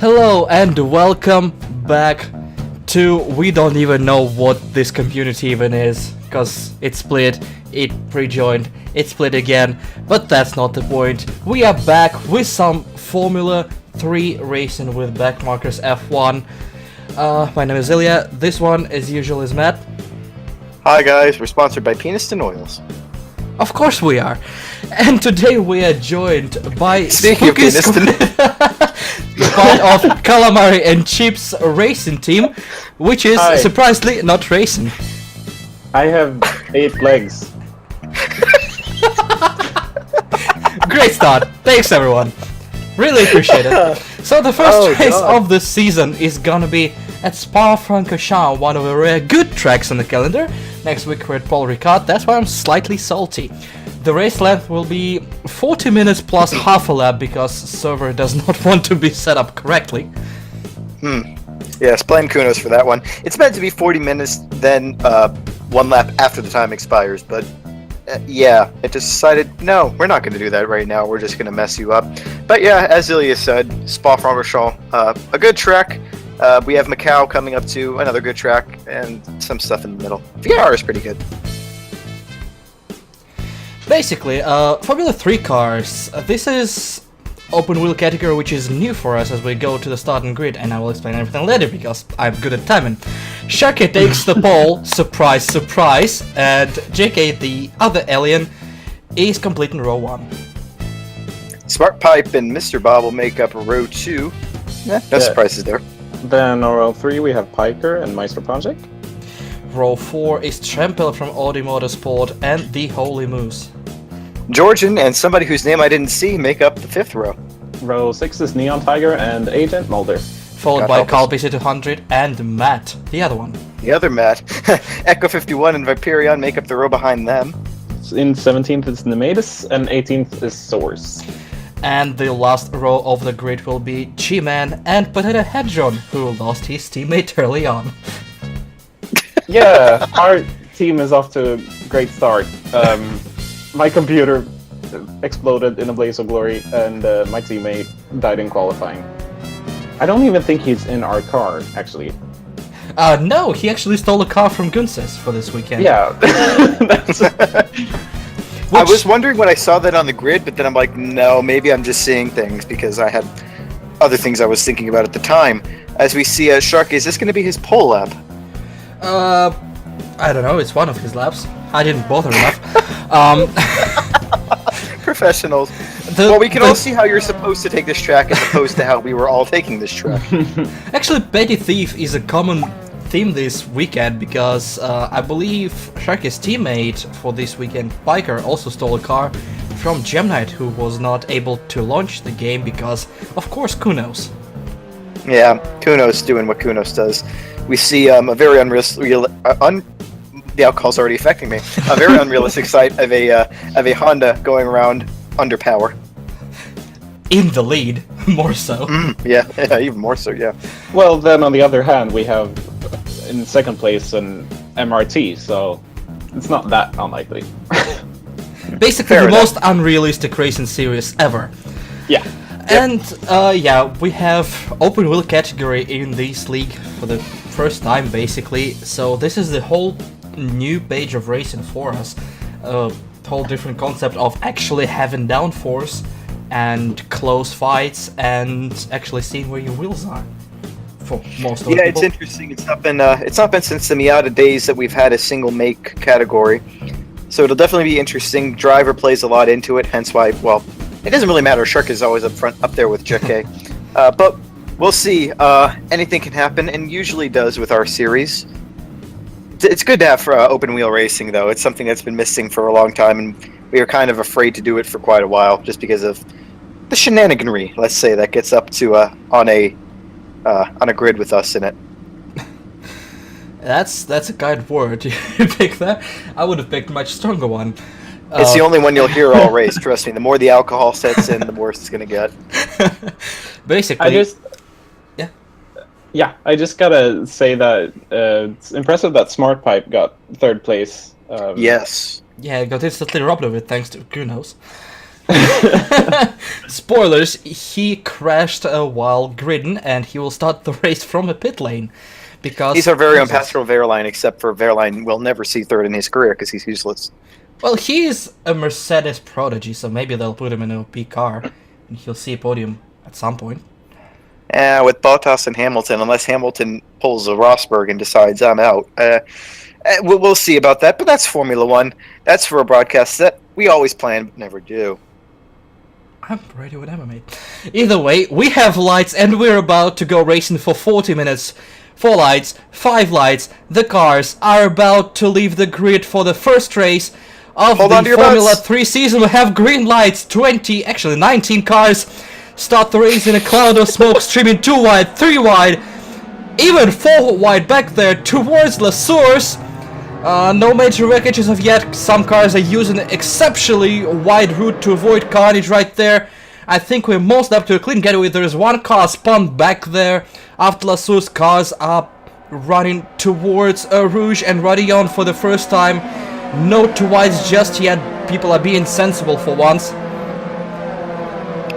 Hello and welcome back to we don't even know what this community even is, because it split, it rejoined, it split again, but that's not the point. We are back with some Formula 3 racing with backmarkers F1. My name is Ilya, this one as usual is Matt. Hi guys, we're sponsored by Peniston Oils. Of course we are. And today we are joined by Speaking of Peniston. the part of Calamari and Chips racing team, which is Hi. surprisingly not racing. I have 8 legs. Great start. Thanks everyone. Really appreciate it. So the first race of the season is gonna be at Francorchamps, one of the rare good tracks on the calendar. Next week we're at Paul Ricard, that's why I'm slightly salty. The race length will be 40 minutes plus half a lap because server does not want to be set up correctly. Yes, blame Kunos for that one. It's meant to be 40 minutes, then one lap after the time expires, but yeah, it decided, no, we're not going to do that right now, we're just going to mess you up. But yeah, as Ilya said, Spa-Francorchamps, a good track. We have Macau coming up to another good track, and some stuff in the middle. VR is pretty good. Basically, Formula 3 cars, this is open wheel category which is new for us as we go to the starting grid, and I will explain everything later because I'm good at timing. Sharky takes the pole, surprise, surprise, and JK, the other alien, is completing row 1. Smart Pipe and Mr. Bob will make up row 2. No surprises there. Then on row 3 we have Piker and Meister Project. Row 4 is Trempel from Audi Motorsport and the Holy Moose. Georgian and somebody whose name I didn't see make up the 5th row. Row 6 is Neon Tiger and Agent Mulder. Followed God by help us. Carl BC200 and Matt, the other one. The other Matt, Echo 51 and Viperion make up the row behind them. In 17th is Nemedis and 18th is Source. And the last row of the grid will be G-Man and Potato Hedron, who lost his teammate early on. Yeah, our team is off to a great start. My computer exploded in a blaze of glory, and my teammate died in qualifying. I don't even think he's in our car, actually. No, he actually stole a car from Gunses for this weekend. Yeah. That's... I was wondering when I saw that on the grid, but then I'm like, no, maybe I'm just seeing things because I had other things I was thinking about at the time. As we see, Sharky, is this going to be his pole lap? I don't know, it's one of his laps. I didn't bother enough. Professionals. Well, we can all see how you're supposed to take this track as opposed to how we were all taking this track. Actually, Petty Thief is a common theme this weekend because I believe Sharky's teammate for this weekend, Piker, also stole a car from Gemknight, who was not able to launch the game because, of course, Kunos. Yeah, Kunos doing what Kunos does. We see a very the alcohol's already affecting me. A very unrealistic sight of a Honda going around under power. In the lead, more so. Yeah, even more so. Yeah. Well, then on the other hand, we have in second place an MRT, so it's not that unlikely. Basically, Fair the enough. most unrealistic racing series ever. Yeah. And yeah, we have open wheel category in this league for the first time, basically. So this is the whole new page of racing for us. Whole different concept of actually having downforce and close fights and actually seeing where your wheels are. For most of the Yeah, people. it's interesting. It's not been since the Miata days that we've had a single make category. So it'll definitely be interesting. Driver plays a lot into it, hence why, well, it doesn't really matter. Shark is always up there with JK. But we'll see. Anything can happen, and usually does with our series. It's good to have open wheel racing, though. It's something that's been missing for a long time, and we are kind of afraid to do it for quite a while, just because of the shenaniganry, let's say, that gets up to on a grid with us in it. That's a kind word. You pick that. I would have picked a much stronger one. It's the only one you'll hear all race. Trust me. The more the alcohol sets in, the worse it's gonna get. Basically, I just gotta say that it's impressive that Smart Pipe got 3rd place. Yes. yeah, got instantly robbed of it thanks to Kunos. Spoilers, he crashed while gridding, and he will start the race from a pit lane. Because He's our very own Pascal Wehrlein, except for Wehrlein will never see third in his career because he's useless. Well, he's a Mercedes prodigy, so maybe they'll put him in an OP car, and he'll see a podium at some point. With Bottas and Hamilton, unless Hamilton pulls a Rosberg and decides I'm out. We'll see about that, but that's Formula One. That's for a broadcast that we always plan but never do. I'm ready whenever, mate. Either way, we have lights, and we're about to go racing for 40 minutes. 4 lights, 5 lights. The cars are about to leave the grid for the first race of the Formula 3 season. We have green lights, 19 cars start the race in a cloud of smoke, streaming 2 wide, 3 wide, even 4 wide back there towards La Source. No major wreckage as of yet. Some cars are using an exceptionally wide route to avoid carnage right there. I think we're most up to a clean getaway. There is 1 car spun back there. After La Source, cars are running towards Rouge and Radillon for the first time. No 2 wides just yet. People are being sensible for once.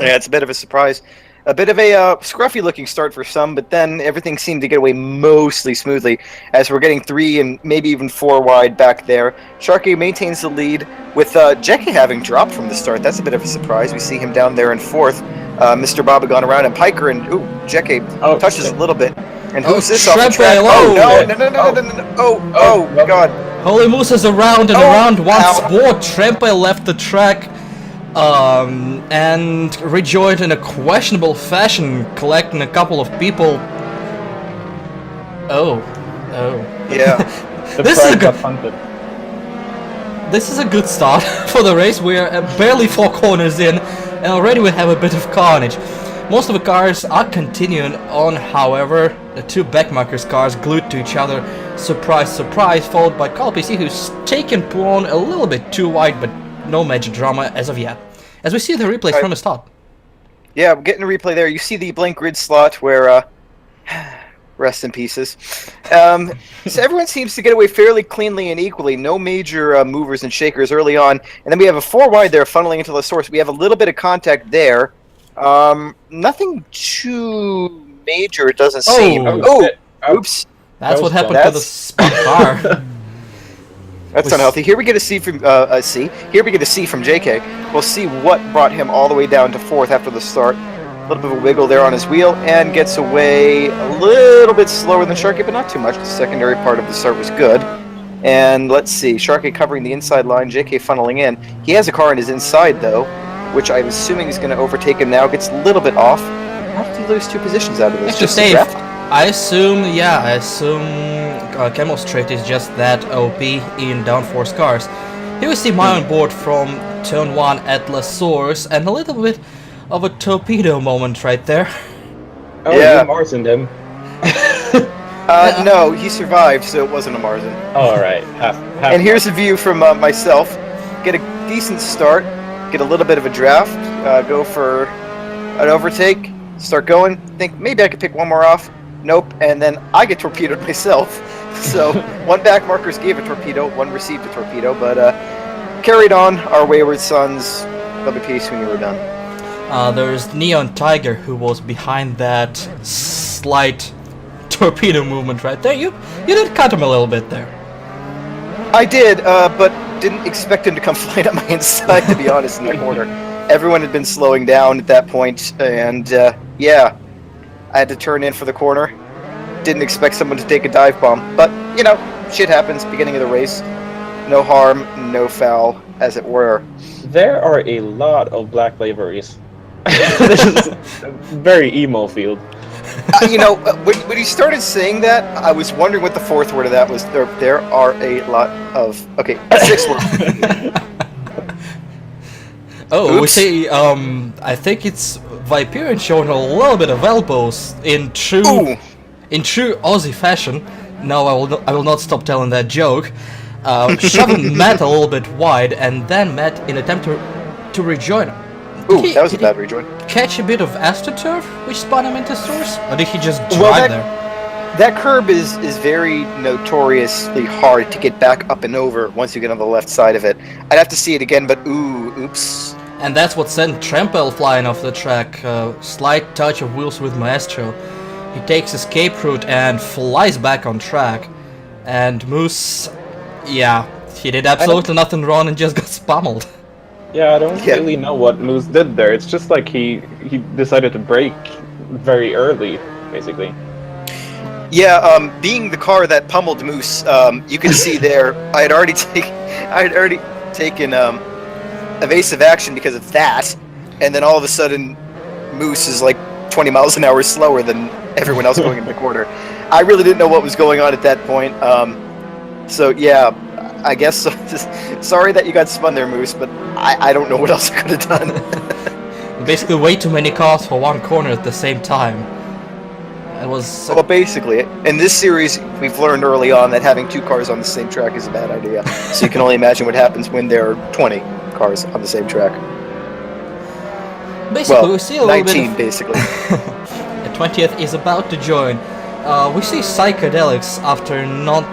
Yeah, it's a bit of a surprise. A bit of a scruffy-looking start for some, but then everything seemed to get away mostly smoothly as we're getting 3 and maybe even 4 wide back there. Sharky maintains the lead with Jackie having dropped from the start. That's a bit of a surprise. We see him down there in 4th. Mr. Baba gone around, and Piker and Jackie touches a little bit. And who's this off the track? No, God. Holy Moose is around and around once more. Trempe left the track. And rejoined in a questionable fashion, collecting a couple of people. Yeah. This is a good start for the race. We're barely 4 corners in, and already we have a bit of carnage. Most of the cars are continuing on, however, the 2 backmarkers cars glued to each other. Surprise, surprise, followed by Carl PC, who's taken Puon a little bit too wide, but no major drama as of yet. As we see the replays from the start. Yeah, we're getting a replay there. You see the blank grid slot where, rest in pieces. So everyone seems to get away fairly cleanly and equally. No major movers and shakers early on. And then we have a 4 wide there funneling into the source. We have a little bit of contact there. Nothing too major, it doesn't seem. Oops. That's what happened to the spun car. That's unhealthy. Here we get a C from Here we get a C from JK. We'll see what brought him all the way down to 4th after the start. A little bit of a wiggle there on his wheel and gets away a little bit slower than Sharky, but not too much. The secondary part of the start was good. And let's see, Sharky covering the inside line, JK funneling in. He has a car in his inside though, which I'm assuming is going to overtake him now. Gets a little bit off. How did he lose 2 positions out of this? Just safe. I assume Camel Straight is just that OP in downforce cars. Here we see my on board from turn 1 at La Source, and a little bit of a torpedo moment right there. Oh, yeah. You Marzined him. No, he survived, so it wasn't a Marzin. Oh, alright. And here's a view from myself. Get a decent start, get a little bit of a draft, go for an overtake, start going, think maybe I could pick 1 more off. Nope, and then I get torpedoed myself. So 1 back markers gave a torpedo, 1 received a torpedo, but carried on our wayward sons. There'll be peace when you were done. There's Neon Tiger who was behind that slight torpedo movement right there. You did cut him a little bit there. I did, but didn't expect him to come flying up my inside, to be honest, in the corner. Everyone had been slowing down at that point, and yeah. I had to turn in for the corner. Didn't expect someone to take a dive bomb. But, shit happens. Beginning of the race. No harm, no foul, as it were. There are a lot of black liveries. This is a very emo field. When you started saying that, I was wondering what the 4th word of that was. There are a lot of... Okay, 6th word. Oh, we see, I think it's Viperian showing a little bit of elbows in true Aussie fashion. No, I will not stop telling that joke. Shoving Matt a little bit wide, and then Matt in attempt to rejoin. That was a bad rejoin. Catch a bit of AstroTurf, which spun him into source, or did he just drive there? That curb is very notoriously hard to get back up and over once you get on the left side of it. I'd have to see it again, but oops. And that's what sent Trempel flying off the track. Slight touch of wheels with Maestro. He takes escape route and flies back on track. And Moose, yeah, he did absolutely nothing wrong and just got pummeled. Yeah, I don't really know what Moose did there. It's just like he decided to brake very early, basically. Yeah, being the car that pummeled Moose, you can see there. I had already taken evasive action because of that, and then all of a sudden, Moose is like 20 miles an hour slower than everyone else going in the corner. I really didn't know what was going on at that point. So yeah, I guess so. Sorry that you got spun there, Moose, but I don't know what else I could have done. Basically, way too many cars for one corner at the same time. It was. Well, basically, in this series, we've learned early on that having 2 cars on the same track is a bad idea. So you can only imagine what happens when there are 20 cars on the same track. Basically, we see a little 19, bit of, basically. The 20th is about to join. We see Psychedelics, after not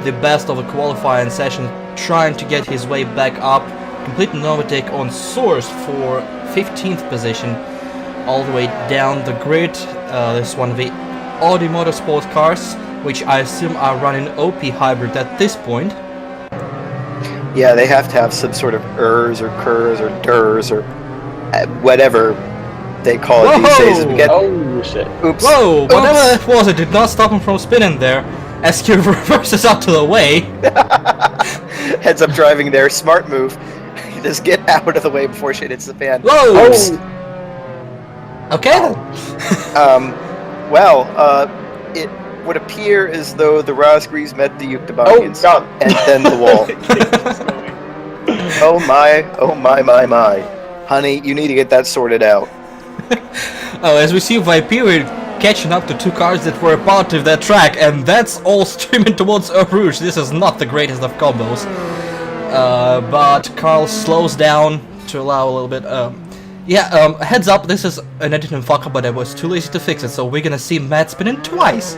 the best of a qualifying session, trying to get his way back up. Complete an overtake on Source for 15th position, all the way down the grid. This is one of the Audi Motorsport cars, which I assume are running OP hybrid at this point. Yeah, they have to have some sort of ERS or KERS or DERS or whatever they call it these days. We get, oh shit! Oops! Whoa! Oops. Whatever it was, it did not stop him from spinning there, as he reverses out to the way. Heads up driving there, smart move. Just get out of the way before shit hits the fan. Whoa! Oops. Okay then. It would appear as though the Raspberries met the Yuktabanians, and then the wall. Oh my. Honey, you need to get that sorted out. As we see Viperia catching up to 2 cars that were a part of that track, and that's all streaming towards Eau Rouge. This is not the greatest of combos. But Carl slows down to allow a little bit. Heads up, this is an editing fuck up, but I was too lazy to fix it, so we're gonna see Matt spinning twice.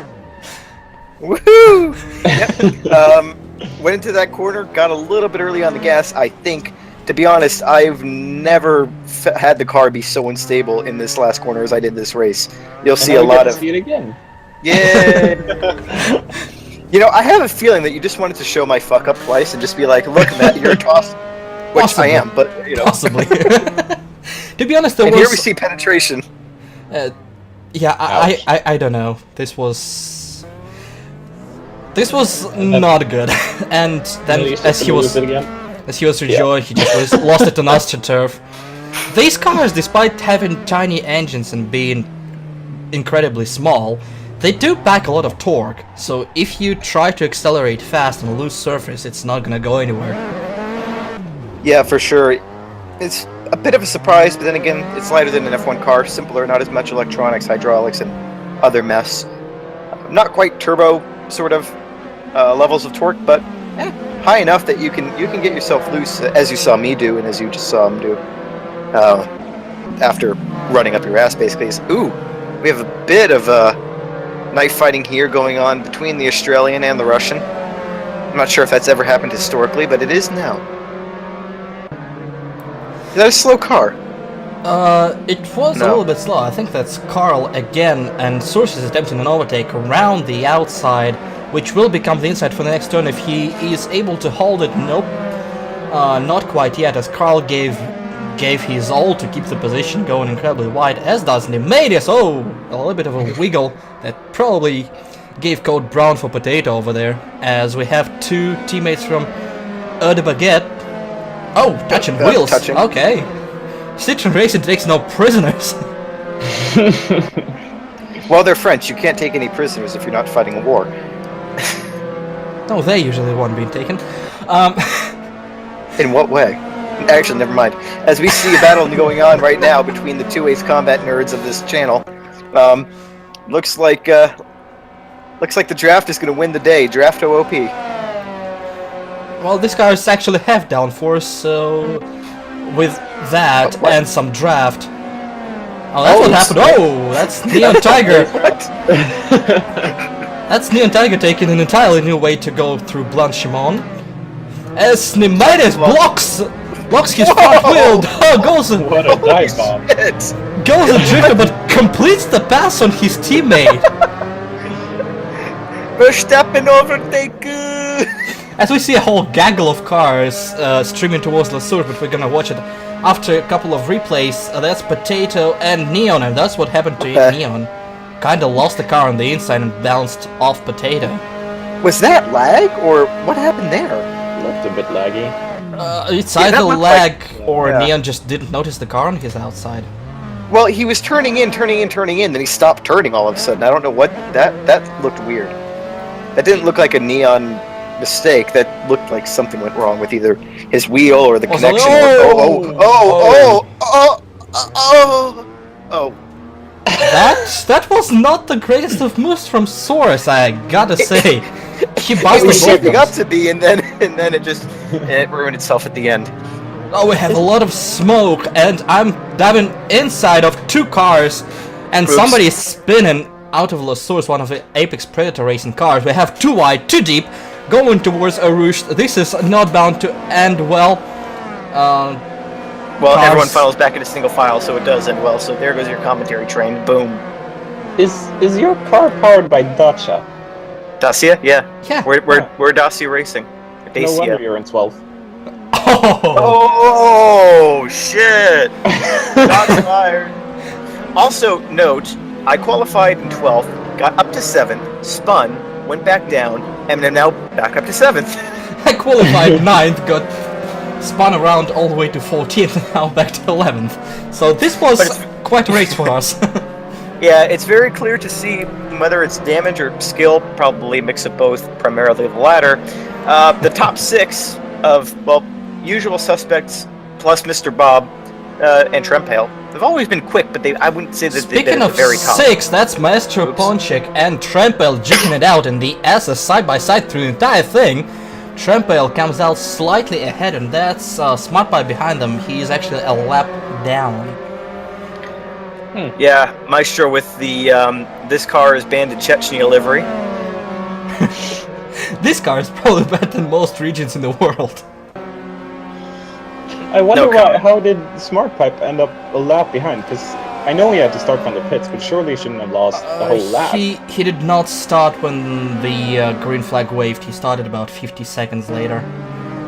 Woohoo! Yep. Went into that corner, got a little bit early on the gas, I think. To be honest, I've never had the car be so unstable in this last corner as I did this race. You'll see a lot of... see it again. Yeah! You know, I have a feeling that you just wanted to show my fuck up twice and just be like, look, Matt, you're a toss. Which Possibly. I am, but, you know. Possibly. To be honest, there and was... here we see penetration. I don't know. This was not good. And then as he was rejoined, he just lost it on AstroTurf. These cars, despite having tiny engines and being incredibly small, they do pack a lot of torque. So if you try to accelerate fast on a loose surface, it's not gonna go anywhere. Yeah, for sure. It's a bit of a surprise, but then again, it's lighter than an F1 car, simpler, not as much electronics, hydraulics, and other mess. Not quite turbo sort of levels of torque, but high enough that you can get yourself loose, as you saw me do, and as you just saw him do after running up your ass, basically. Ooh, we have a bit of knife fighting here going on between the Australian and the Russian. I'm not sure if that's ever happened historically, but it is now. Is that a slow car? It was a little bit slow. I think that's Carl again, and Source is attempting an overtake around the outside, which will become the inside for the next turn if he is able to hold it. Nope, not quite yet, as Carl gave his all to keep the position going incredibly wide, as does Nemadius. Oh, a little bit of a wiggle that probably gave code brown for potato over there, as we have 2 teammates from Eau de Baguette. Oh, touching wheels. Touching. Okay. Citroen Racing takes no prisoners. Well, they're French. You can't take any prisoners if you're not fighting a war. No, they usually won't be taken. In what way? Actually, never mind. As we see a battle going on right now between the 2 Ace Combat nerds of this channel, looks like the draft is going to win the day. Draft OOP. Well, this car is actually half downforce, so with that and some draft. Oh, that's what happened. Oh, that's Neon Tiger. That's Neon Tiger taking an entirely new way to go through Blanchimon. As Nemadius blocks locks his front wheel, goes a What a dive bomb. goes a drifter, but completes the pass on his teammate. Verstappen overtake. As we see a whole gaggle of cars streaming towards La Source, but we're gonna watch it after a couple of replays. That's Potato and Neon, and that's what happened to Neon. Kinda lost the car on the inside and bounced off Potato. Was that lag, or what happened there? Looked a bit laggy. It's either looked lag like- or yeah. Neon just didn't notice the car on his outside. Well, he was turning in, then he stopped turning all of a sudden. I don't know what that looked weird. That didn't look like a Neon mistake. That looked like something went wrong with either his wheel or the connection. Oh. That was not the greatest of moves from Source, I gotta say. He It buzzed was the shaping up buttons. to be, and then it ruined itself at the end. Oh, we have a lot of smoke, and I'm diving inside of two cars, and Oops. somebody is spinning out of La Source, one of the Apex Predator racing cars. We have too wide, too deep, going towards a Rouge. This is not bound to end well. Well, Cars. everyone funnels back into single file, so it does end well. So there goes your commentary train. Boom. Is your car powered by Dacia? Dacia? Yeah. Yeah. We're Dacia racing. No Dacia. wonder you're in 12th. Oh shit! Shots fired. Also, note, I qualified in 12th, got up to 7th, spun, went back down, and am now back up to 7th. I qualified 9th, got spun around all the way to 14th, and now back to 11th. So this was But it's- quite a race for us. Yeah, it's very clear to see whether it's damage or skill, probably a mix of both, primarily the latter. The top 6 of, well, usual suspects plus Mr. Bob and Trempale have always been quick, but I wouldn't say that they've been Speaking at of the very top. 6, that's Maestro Oops. Ponchik and Trempel jigging it out in the S's side by side through the entire thing. Trempel comes out slightly ahead, and that's Smart Pie behind them. He's actually a lap down. Yeah, Maestro with the, this car is banned in Chechnya livery. This car is probably better than most regions in the world. I wonder No comment. how did Smart Pipe end up a lap behind? Because I know he had to start from the pits, but surely he shouldn't have lost the whole lap. He did not start when the green flag waved. He started about 50 seconds later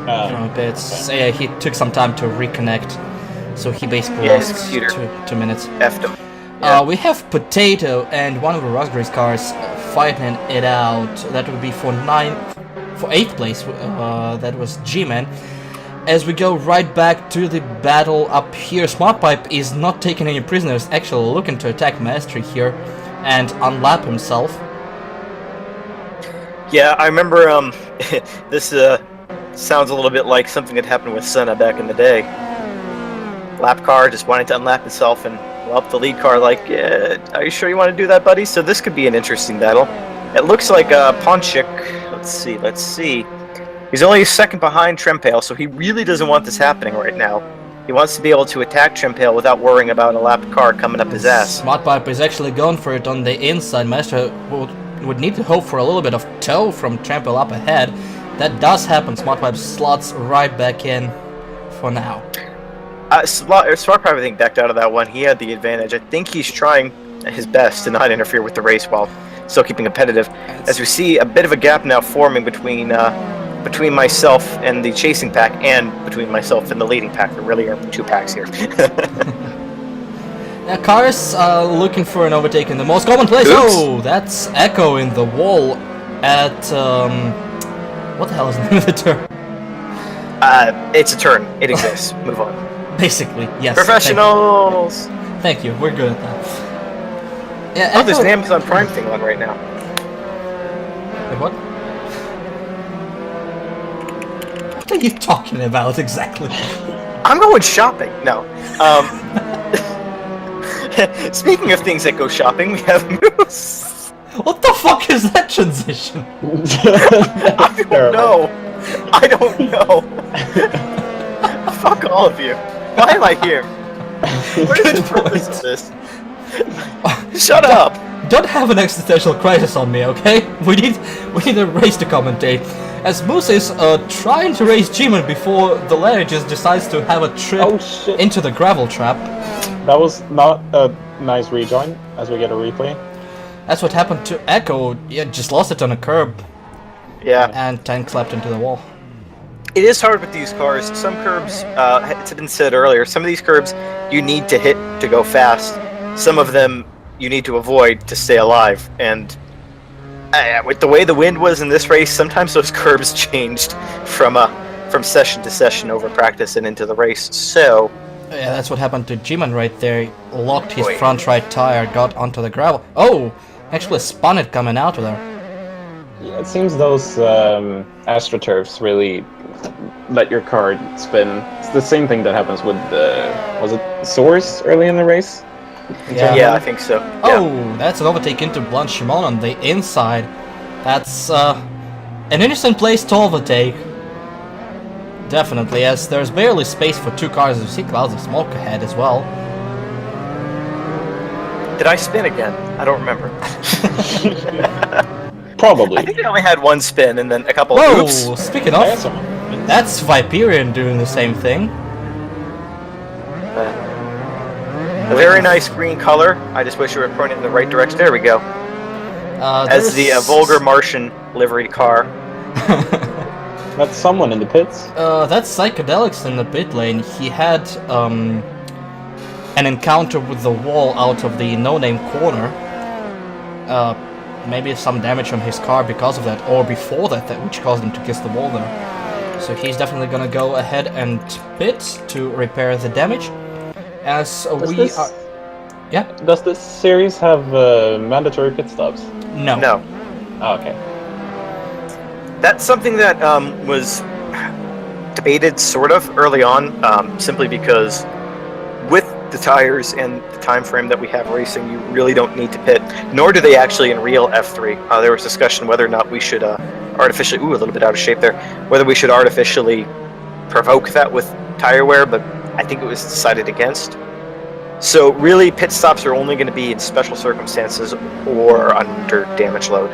from pits. He took some time to reconnect, so he basically Yeah, his lost computer. 2 minutes. Effed him. Yeah. We have Potato and one of the Raspberries cars fighting it out. That would be for 8th place. That was G-Man. As we go right back to the battle up here, Smart Pipe is not taking any prisoners, actually looking to attack Mastery here and unlap himself. Yeah, I remember, this, sounds a little bit like something that happened with Senna back in the day. Lap car just wanting to unlap itself and up the lead car like, yeah, are you sure you want to do that, buddy? So this could be an interesting battle. It looks like, Ponchik, let's see. He's only a second behind Trempale, so he really doesn't want this happening right now. He wants to be able to attack Trempale without worrying about a lapped car coming up his ass. Smart Pipe is actually going for it on the inside. Maestro would need to hope for a little bit of tow from Trample up ahead. That does happen. Smart Pipe slots right back in for now. Smart Pipe, I think, backed out of that one. He had the advantage. I think he's trying his best to not interfere with the race while still keeping competitive. As we see a bit of a gap now forming between myself and the chasing pack, and between myself and the leading pack. There really are 2 packs here. Now, cars looking for an overtake in the most common place. Oops. Oh, that's Echo in the wall at what the hell is the name of the turn? It's a turn. It exists. Move on. Basically, yes. Professionals! Thank you. We're good at that. Yeah, Oh, there's Echo- an Amazon Prime thing on right now. Wait, what? What are you talking about exactly? I'm going shopping. No. Speaking of things that go shopping, we have Moose. What the fuck is that transition? I don't know. Fuck all of you. Why am I here? What is the purpose of this? Shut up! Don't have an existential crisis on me, okay? We need a race to commentate. as Moose is trying to race G-Man before the latter just decides to have a trip into the gravel trap. That was not a nice rejoin, as we get a replay. That's what happened to Echo. Yeah, just lost it on a curb. Yeah. And tank slapped into the wall. It is hard with these cars. Some curbs, it's been said earlier, some of these curbs you need to hit to go fast. Some of them you need to avoid to stay alive. And with the way the wind was in this race, sometimes those curbs changed from session to session over practice and into the race. So yeah, that's what happened to G-Man right there. He locked his front right tire, got onto the gravel. Oh, actually spun it coming out of there. Yeah, it seems those AstroTurfs really let your car spin. It's the same thing that happens with was it Source early in the race? Yeah, I think so. Yeah. Oh, that's an overtake into Blunt Shimon on the inside. That's an innocent place to overtake. Definitely, as there's barely space for two cars. You see clouds of smoke ahead as well. Did I spin again? I don't remember. Probably. I think I only had one spin and then a couple Whoa, of oops. speaking of, that's Viperion doing the same thing. A very nice green color. I just wish you were pointing in the right direction. There we go. As the vulgar Martian livery car. That's someone in the pits. That's Psychedelics in the pit lane. He had an encounter with the wall out of the no-name corner. Maybe some damage on his car because of that, or before that, which caused him to kiss the wall there. So he's definitely gonna go ahead and pit to repair the damage. As yeah. Does this series have mandatory pit stops? No. No. Oh, okay. That's something that was debated sort of early on, simply because with the tires and the time frame that we have racing, you really don't need to pit, nor do they actually in real F3. There was discussion whether or not we should artificially, a little bit out of shape there, whether we should artificially provoke that with tire wear, but I think it was decided against. So really, pit stops are only going to be in special circumstances or under damage load.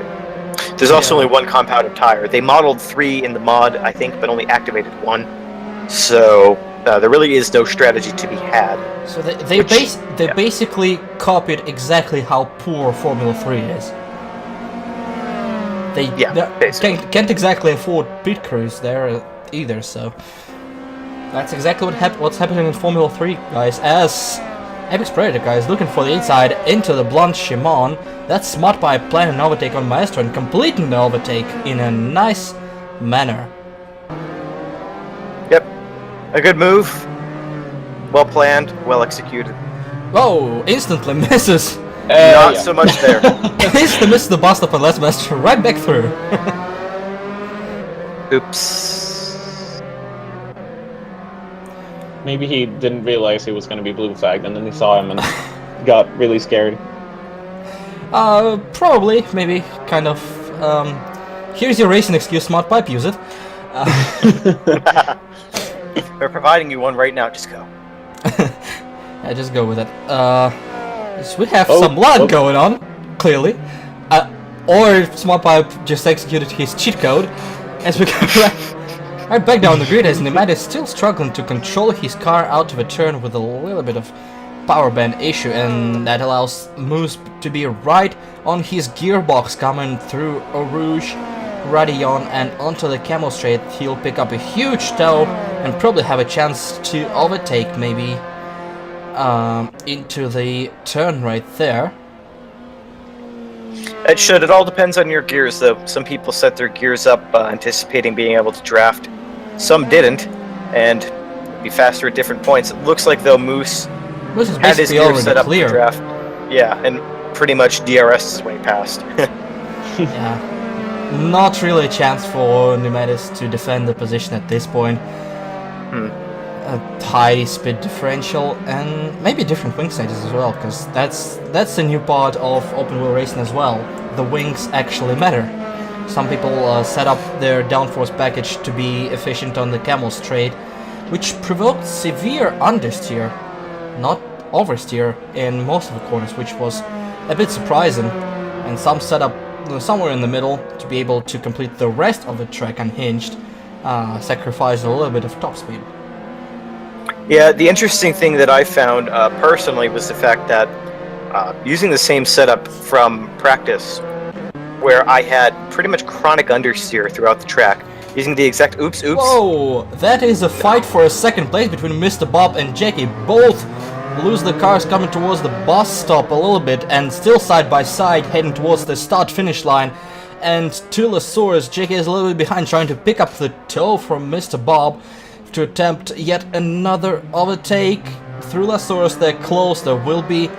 There's also only one compounded tire. They modeled 3 in the mod, I think, but only activated 1. So there really is no strategy to be had. So they basically copied exactly how poor Formula 3 is. They can't exactly afford pit crews there either, so that's exactly what's happening in Formula 3, guys. As Apex Predator guys looking for the inside into the Blunt Shimon. That's Smart by planning an overtake on Maestro and completing the overtake in a nice manner. Yep, a good move, well planned, well executed. Whoa, instantly misses. Not so much there. Instantly misses the bus stop and lets Maestro right back through. Oops. Maybe he didn't realize he was going to be blue flagged, and then he saw him and got really scared. Probably, maybe, kind of. Here's your racing excuse, Smart Pipe, use it. We're providing you one right now, just go. Yeah, just go with it. So we have some blood going on, clearly. Or Smart Pipe just executed his cheat code, as we go right back down the grid, as Nemad is still struggling to control his car out of a turn with a little bit of power band issue, and that allows Moose to be right on his gearbox coming through Eau Rouge, Radion, and onto the Camel Straight. He'll pick up a huge tow and probably have a chance to overtake, maybe into the turn right there. It should. It all depends on your gears, though. Some people set their gears up anticipating being able to draft. Some didn't, and be faster at different points. It looks like, though, Moose is had his basically gears set up clear. to draft. Yeah, and pretty much DRS his way past. Yeah. Not really a chance for Nemedis to defend the position at this point. A high speed differential and maybe different wing stages as well, because that's a new part of open wheel racing as well. The wings actually matter. Some people set up their downforce package to be efficient on the Camel Straight, which provoked severe understeer, not oversteer, in most of the corners, which was a bit surprising. And some set up somewhere in the middle to be able to complete the rest of the track unhinged, sacrifice a little bit of top speed. Yeah, the interesting thing that I found personally was the fact that using the same setup from practice, where I had pretty much chronic understeer throughout the track, using the exact oops. Whoa, that is a fight for a second place between Mr. Bob and Jackie. Both lose the cars coming towards the bus stop a little bit and still side by side heading towards the start-finish line. And to Lasource, Jackie is a little bit behind trying to pick up the toe from Mr. Bob to attempt yet another overtake. Through Lasource, they're close. There will be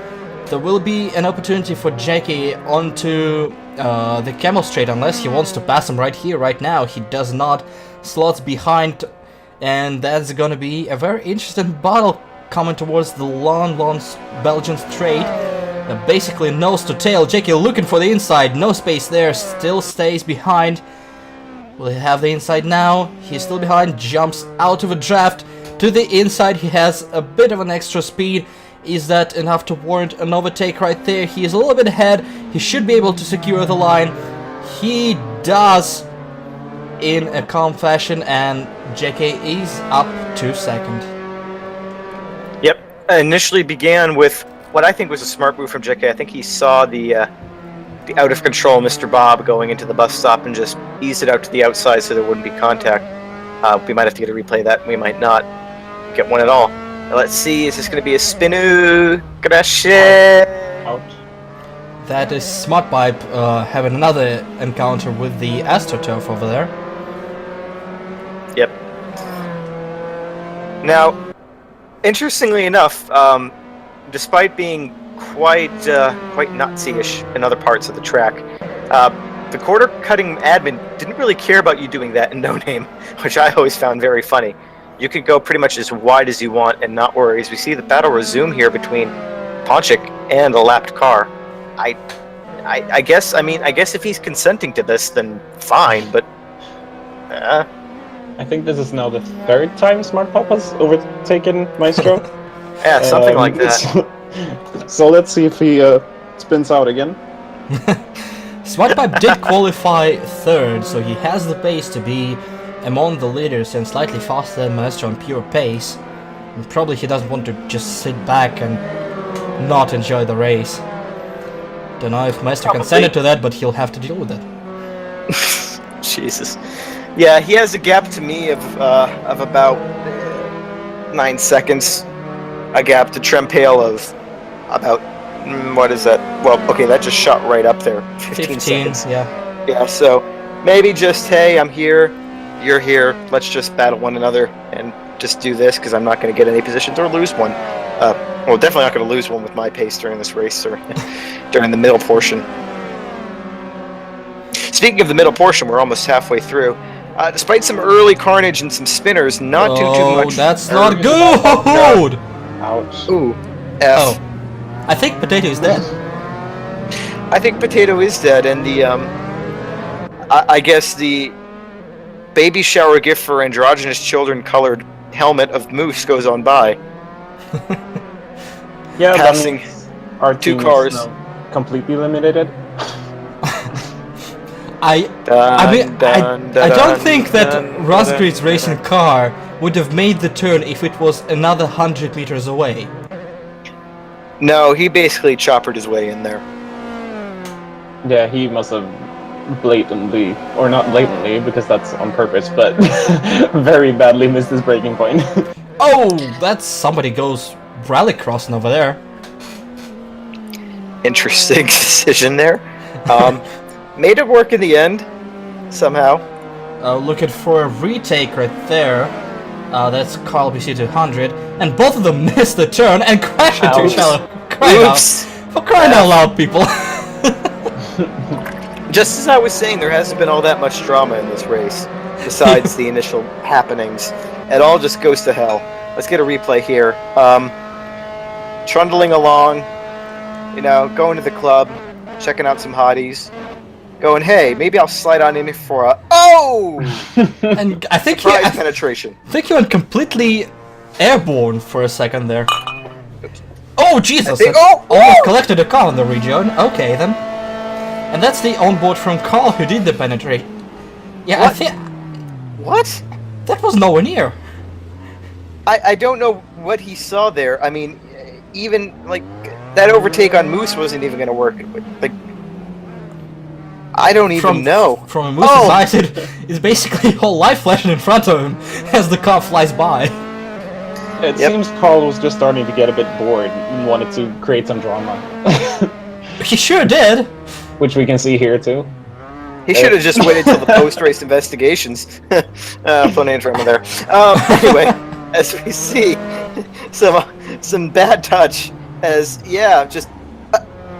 an opportunity for Jackie onto the Camel Straight unless he wants to pass him right here, right now. He does not. Slots behind, and that's gonna be a very interesting battle coming towards the long Belgian straight. Basically nose to tail. Jackie looking for the inside, no space there, still stays behind. Will he have the inside now? He's still behind, jumps out of a draft to the inside. He has a bit of an extra speed. Is that enough to warrant an overtake right there? He is a little bit ahead. He should be able to secure the line. He does in a calm fashion, and JK is up to second. Yep. Initially began with what I think was a smart move from JK. I think he saw the out of control Mr. Bob going into the bus stop and just eased it out to the outside so there wouldn't be contact. We might have to get a replay of that. We might not get one at all. Now let's see. Is this going to be a spinu? Crash it. Out. That is Smartpipe having another encounter with the AstroTurf over there. Yep. Now, interestingly enough, despite being quite Nazi-ish in other parts of the track, the quarter cutting admin didn't really care about you doing that in No Name, which I always found very funny. You could go pretty much as wide as you want and not worry. As we see the battle resume here between Ponchik and the lapped car. I guess if he's consenting to this, then fine, but I think this is now the third time Smart Pop has overtaken Maestro. yeah, something like that. So let's see if he spins out again. Smartpipe did qualify third, so he has the pace to be among the leaders and slightly faster than Maestro on pure pace. And probably he doesn't want to just sit back and not enjoy the race. Don't know if Maestro consented to that, but he'll have to deal with it. Jesus. Yeah, he has a gap to me of about 9 seconds. A gap to Trempale of about what is that? Well, okay, that just shot right up there. 15 seconds. Yeah. Yeah, so maybe just, hey, I'm here, you're here, let's just battle one another and just do this because I'm not going to get any positions or lose one. Well, definitely not going to lose one with my pace during this race or during the middle portion. Speaking of the middle portion, we're almost halfway through. Despite some early carnage and some spinners, not too much. Oh, that's not good! Ouch. Ooh, F. Oh, I think Potato is dead. I think Potato is dead, and the I guess the baby shower gift for androgynous children colored helmet of Moose goes on by. Yeah, Passing our two team cars. is now completely eliminated. I don't think that Rosgreed's racing car would have made the turn if it was another 100 meters away. No, he basically choppered his way in there. Yeah, he must have blatantly, or not blatantly, because that's on purpose, but very badly missed his braking point. Oh, that's somebody goes rallycrossing over there. Interesting decision there. Made it work in the end, somehow. Looking for a retake right there. That's Carl BC 200, and both of them missed the turn and crash into each other. Oops. For crying out loud, people. Just as I was saying, there hasn't been all that much drama in this race, besides the initial happenings. It all just goes to hell. Let's get a replay here. Trundling along, going to the club, checking out some hotties, going, hey, maybe I'll slide on in for a And I think penetration. I think he went completely airborne for a second there. Oh Jesus! Almost collected a car in the region. Okay then. And that's the onboard from Carl who did the penetration. Yeah, What? I think What? that was nowhere near. I don't know what he saw there. I mean, even like that overtake on Moose wasn't even going to work. Like, I don't even know. From a Moose's eyes, it's basically whole life flashing in front of him as the car flies by. It seems Carl was just starting to get a bit bored and wanted to create some drama. He sure did. Which we can see here too. He should have just waited till the post-race investigations. Put an intro in there. Anyway, as we see, some bad touch. As just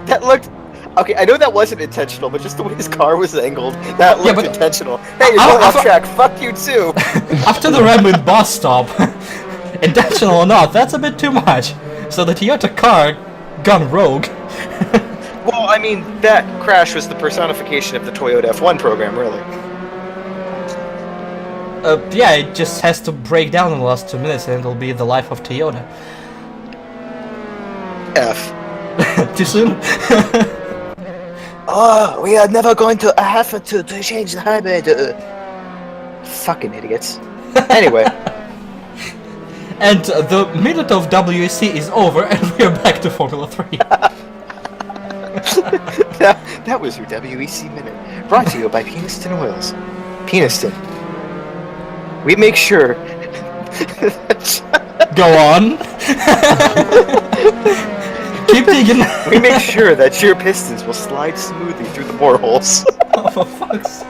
that looked. Okay, I know that wasn't intentional, but just the way his car was angled, that looked intentional. Hey, you're going off track. Fuck you too. After the Redwood bus stop, intentional or not, that's a bit too much. So the Toyota car gone rogue. Well, I mean, that crash was the personification of the Toyota F1 program, really. Yeah, it just has to break down in the last 2 minutes, and it'll be the life of Toyota. F. Too soon? Oh, we are never going to have to change the hybrid. Fucking idiots. Anyway. And the minute of WEC is over, and we are back to Formula 3. that was your WEC Minute. Brought to you by Peniston Oils. Peniston. We make sure... Go on. Keep digging. We make sure that your pistons will slide smoothly through the boreholes. Oh, for fuck's sake.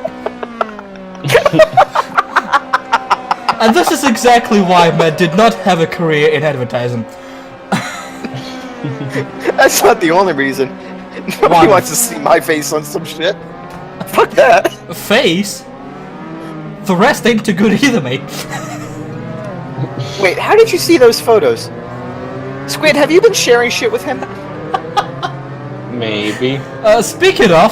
And this is exactly why Matt did not have a career in advertising. That's not the only reason. Nobody wants to see my face on some shit. Fuck that. Face? The rest ain't too good either, mate. Wait, how did you see those photos? Squid, have you been sharing shit with him? Maybe. Speaking of...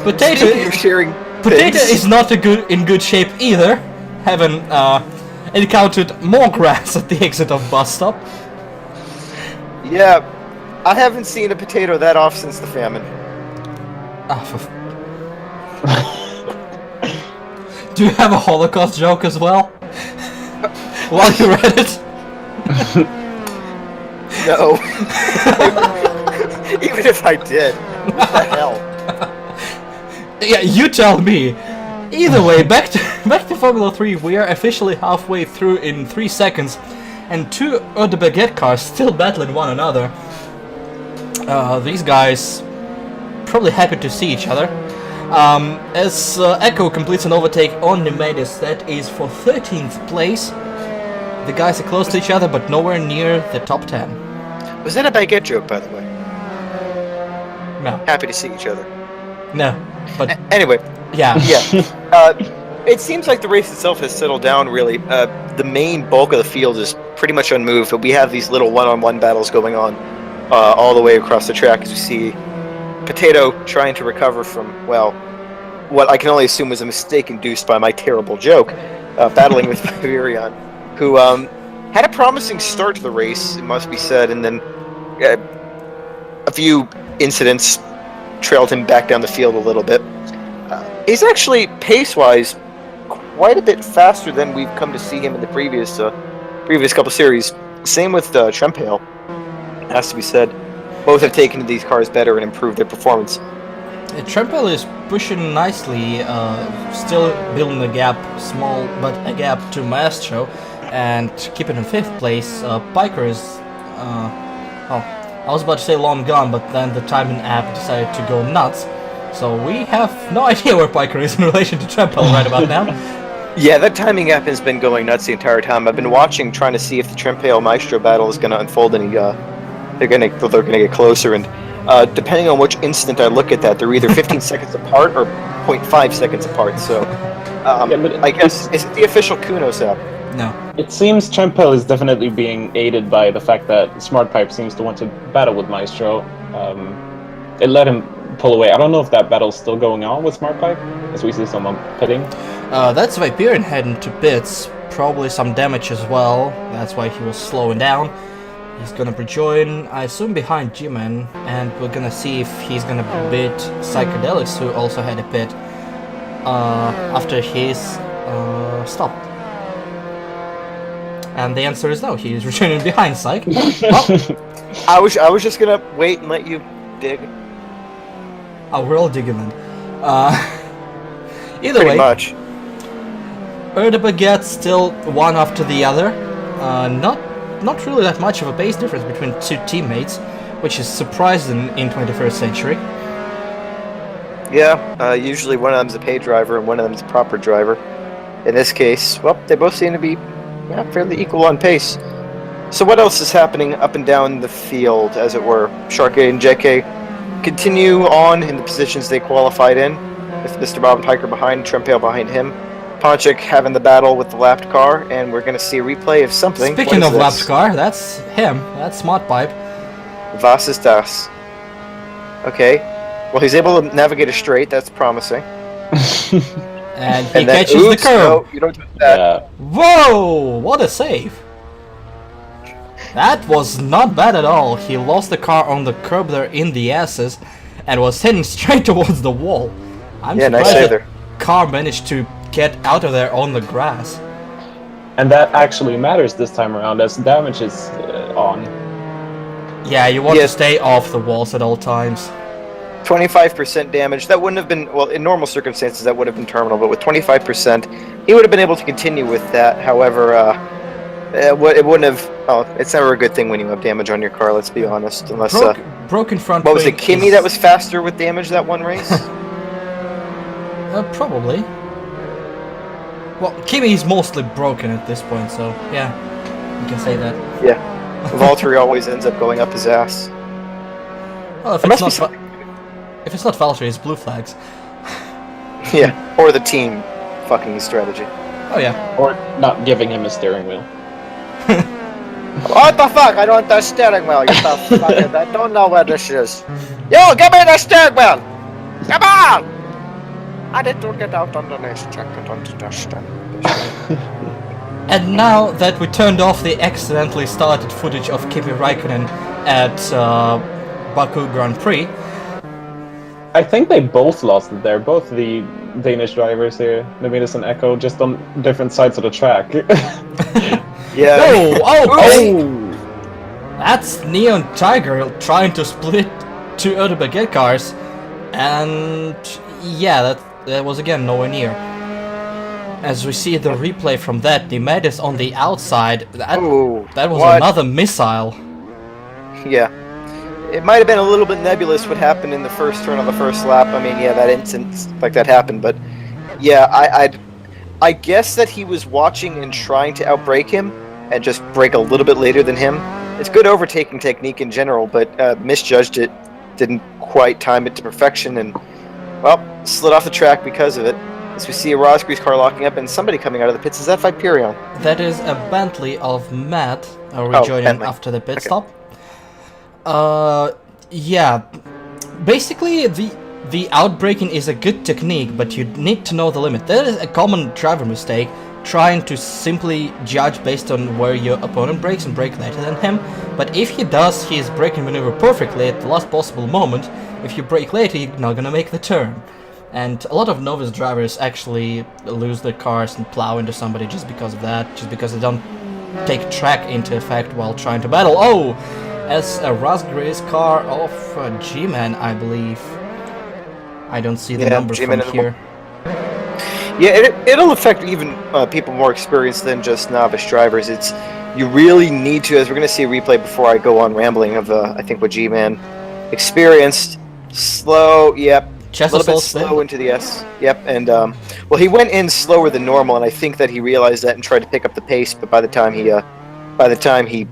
Potato is not in good shape either, having encountered more grass at the exit of bus stop. Yeah, I haven't seen a potato that off since the famine. Do you have a Holocaust joke as well? While you read it? No. Even if I did, what the hell? Yeah, you tell me. Either way, back to Formula 3, we are officially halfway through in 3 seconds, and two Eau de Baguette cars still battling one another. These guys probably happy to see each other. As Echo completes an overtake on Nemedis, that is for 13th place. The guys are close to each other, but nowhere near the top 10. Was that a baguette joke, by the way? No. Happy to see each other. No, but... Anyway. Yeah. It seems like the race itself has settled down, really. The main bulk of the field is pretty much unmoved, but we have these little one-on-one battles going on all the way across the track, as we see Potato trying to recover from, well, what I can only assume was a mistake induced by my terrible joke, battling with Virion, who had a promising start to the race, it must be said, and then a few incidents trailed him back down the field a little bit. He's actually, pace-wise, quite a bit faster than we've come to see him in the previous couple series. Same with Trempale, has to be said. Both have taken to these cars better and improved their performance. Trempale is pushing nicely, still building a gap, small but a gap to Maestro, and keeping in 5th place. Piker is, I was about to say long gone, but then the timing app decided to go nuts. So we have no idea where Piker is in relation to Trempale right about now. Yeah, that timing app has been going nuts the entire time. I've been watching, trying to see if the Trempale Maestro battle is going to unfold any. They're gonna get closer, and depending on which instant I look at that, they're either 15 seconds apart or 0.5 seconds apart. So I guess is it the official Kunos app? No. It seems Trempale is definitely being aided by the fact that SmartPipe seems to want to battle with Maestro. It let him pull away. I don't know if that battle's still going on with SmartPipe, as we see someone pitting. That's Viperion heading to pits. Probably some damage as well. That's why he was slowing down. He's gonna rejoin, I assume, behind G-Man, and we're gonna see if he's gonna beat Psychedelics, who also had a pit after his stop. And the answer is no, he's returning behind Psych. Well, I was just gonna wait and let you dig. oh, we're all digging then. Either Pretty way, much. Erdoba gets still one after the other. Not really that much of a pace difference between two teammates, which is surprising in 21st century. Yeah, usually one of them's a paid driver and one of them's a proper driver. In this case, well, they both seem to be fairly equal on pace. So what else is happening up and down the field, as it were? Sharkey and JK continue on in the positions they qualified in, with Mr. Bob and Piker behind, Trempale behind him. Ponchik having the battle with the lapped car, and we're going to see a replay of something. Speaking of lapped car, that's him. That's Smart Pipe. Was ist das? Okay. Well, he's able to navigate a straight. That's promising. And he And then, catches the oops, curb. no, you don't do that. Yeah. Whoa! What a save! That was not bad at all. He lost the car on the curb there in the S's and was heading straight towards the wall. I'm Yeah, nice surprised save the there. car managed to get out of there on the grass. And that actually matters this time around, as damage is on. Yeah, you want Yeah. to stay off the walls at all times. 25% damage. That wouldn't have been, well, in normal circumstances, that would have been terminal, but with 25%, he would have been able to continue with that. However, it wouldn't have, oh, it's never a good thing when you have damage on your car, let's be honest. Unless, Broken front what was it, wing Kimi is- that was faster with damage that one race? Probably. Well, Kimi is mostly broken at this point, so yeah, you can say that. Yeah. Valtteri always ends up going up his ass. Well, if There it's must not be if it's not Valtteri, it's blue flags. Yeah, or the team fucking his strategy. Oh yeah. Or not giving him a steering wheel. What the fuck? I don't want the steering wheel. You fucking, I don't know where this is. Yo, give me the steering wheel! Come on! I need to get out on the next check it onto the steering. And now that we turned off the accidentally started footage of Kimi Raikkonen at Baku Grand Prix, I think they both lost it there, both the Danish drivers here, Navidus and Echo, just on different sides of the track. Yeah. oh, that's Neon Tiger trying to split two other baguette cars, and yeah, that was again nowhere near. As we see the replay from that, the Medis on the outside, that was what? another missile. Yeah. It might have been a little bit nebulous what happened in the first turn on the first lap. I mean, yeah, that instance like that happened, but yeah, I guess that he was watching and trying to outbrake him and just brake a little bit later than him. It's good overtaking technique in general, but misjudged it, didn't quite time it to perfection, and well, slid off the track because of it. As we see a Rosgrease car locking up and somebody coming out of the pits. Is that Viperion? That is a Bentley of Matt rejoining Bentley. after the pit Okay. stop. Yeah, basically the outbraking is a good technique, but you need to know the limit. That is a common driver mistake, trying to simply judge based on where your opponent brakes and brake later than him. But if he does his braking maneuver perfectly at the last possible moment, if you brake later, you're not gonna make the turn. And a lot of novice drivers actually lose their cars and plow into somebody just because of that, just because they don't take track into effect while trying to battle. Oh! As a Rosgrease car of G-Man, I believe. I don't see the number from G-Man in the here. Yeah, it'll affect even people more experienced than just novice drivers. You really need to, as we're going to see a replay before I go on rambling of I think what G-Man experienced. Slow, yep. Chest A little bit assault slow into the S. Yep, and well, he went in slower than normal, and I think that he realized that and tried to pick up the pace. But by the time he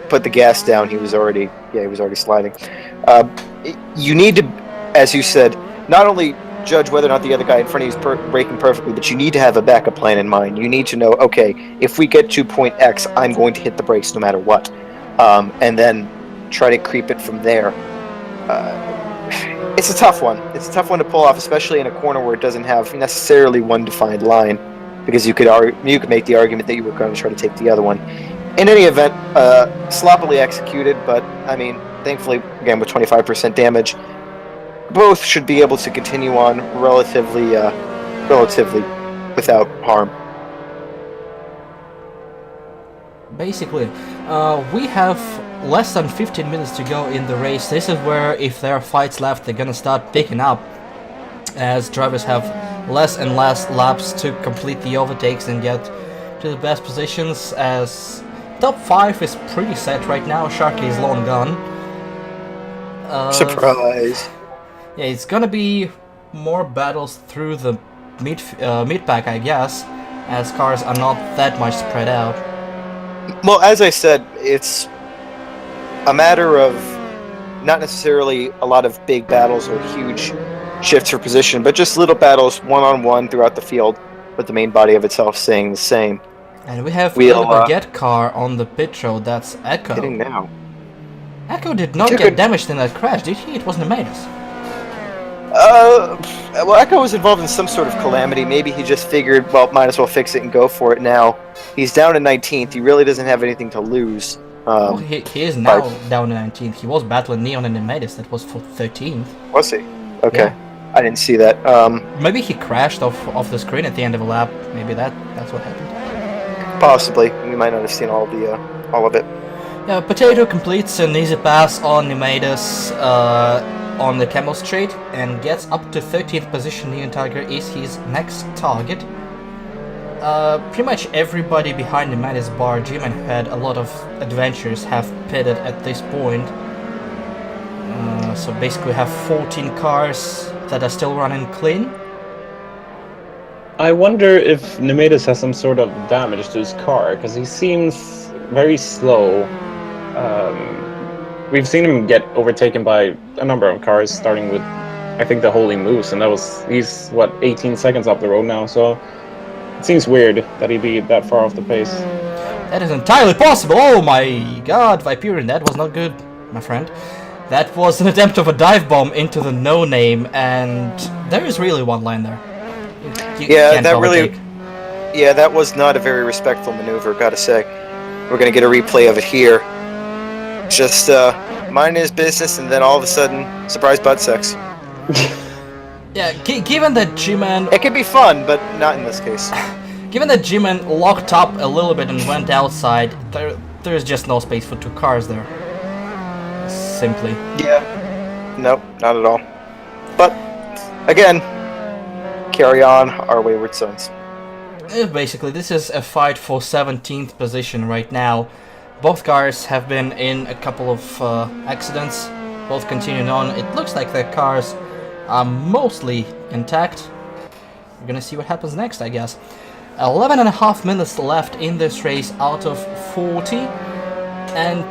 put the gas down, he was already sliding. You need to, as you said, not only judge whether or not the other guy in front of you is braking perfectly, but you need to have a backup plan in mind. You need to know, okay, if we get to point X, I'm going to hit the brakes no matter what, and then try to creep it from there. It's a tough one. It's a tough one to pull off, especially in a corner where it doesn't have necessarily one defined line, because you could make the argument that you were going to try to take the other one. In any event, sloppily executed, but I mean, thankfully, again with 25% damage, both should be able to continue on relatively without harm. Basically, we have less than 15 minutes to go in the race. This is where, if there are fights left, they're gonna start picking up, as drivers have less and less laps to complete the overtakes and get to the best positions, as top 5 is pretty set right now. Sharky is long gone. Surprise! Yeah, it's gonna be more battles through the mid pack, I guess, as cars are not that much spread out. Well, as I said, it's a matter of not necessarily a lot of big battles or huge shifts for position, but just little battles one-on-one throughout the field, with the main body of itself staying the same. And we have a baguette car on the pit road. That's Echo. Hitting now. Echo did not get damaged in that crash, did he? It wasn't Nemesis. Well, Echo was involved in some sort of calamity. Maybe he just figured, well, might as well fix it and go for it now. He's down to 19th. He really doesn't have anything to lose. Well, he is now down to 19th. He was battling Neon and Nemesis. That was for 13th. Was he? Okay. Yeah. I didn't see that. Maybe he crashed off the screen at the end of a lap. Maybe that's what happened. Possibly. We might not have seen all of it. Yeah, Potato completes an easy pass on Nemesis on the Camel Straight and gets up to 13th position. Neon Tiger is his next target. Pretty much everybody behind the Nemesis bar, G-Man, who had a lot of adventures, have pitted at this point. So basically we have 14 cars that are still running clean. I wonder if Nemesis has some sort of damage to his car, because he seems very slow. We've seen him get overtaken by a number of cars, starting with, I think, the Holy Moose, and he's 18 seconds off the road now, so it seems weird that he'd be that far off the pace. That is entirely possible. Oh my god, Viperian, that was not good, my friend. That was an attempt of a dive bomb into the no-name, and there is really one line there. That was not a very respectful maneuver, gotta say. We're gonna get a replay of it here. Just minding his business, and then all of a sudden, surprise butt sex. Yeah, given that G-Man... It can be fun, but not in this case. Given that G-Man locked up a little bit and went outside, there is just no space for two cars there. Simply. Yeah. Nope, not at all. But, again, carry on, our wayward sons. Basically, this is a fight for 17th position right now. Both cars have been in a couple of accidents, both continuing on. It looks like their cars are mostly intact. We're gonna see what happens next, I guess. 11.5 minutes left in this race out of 40. And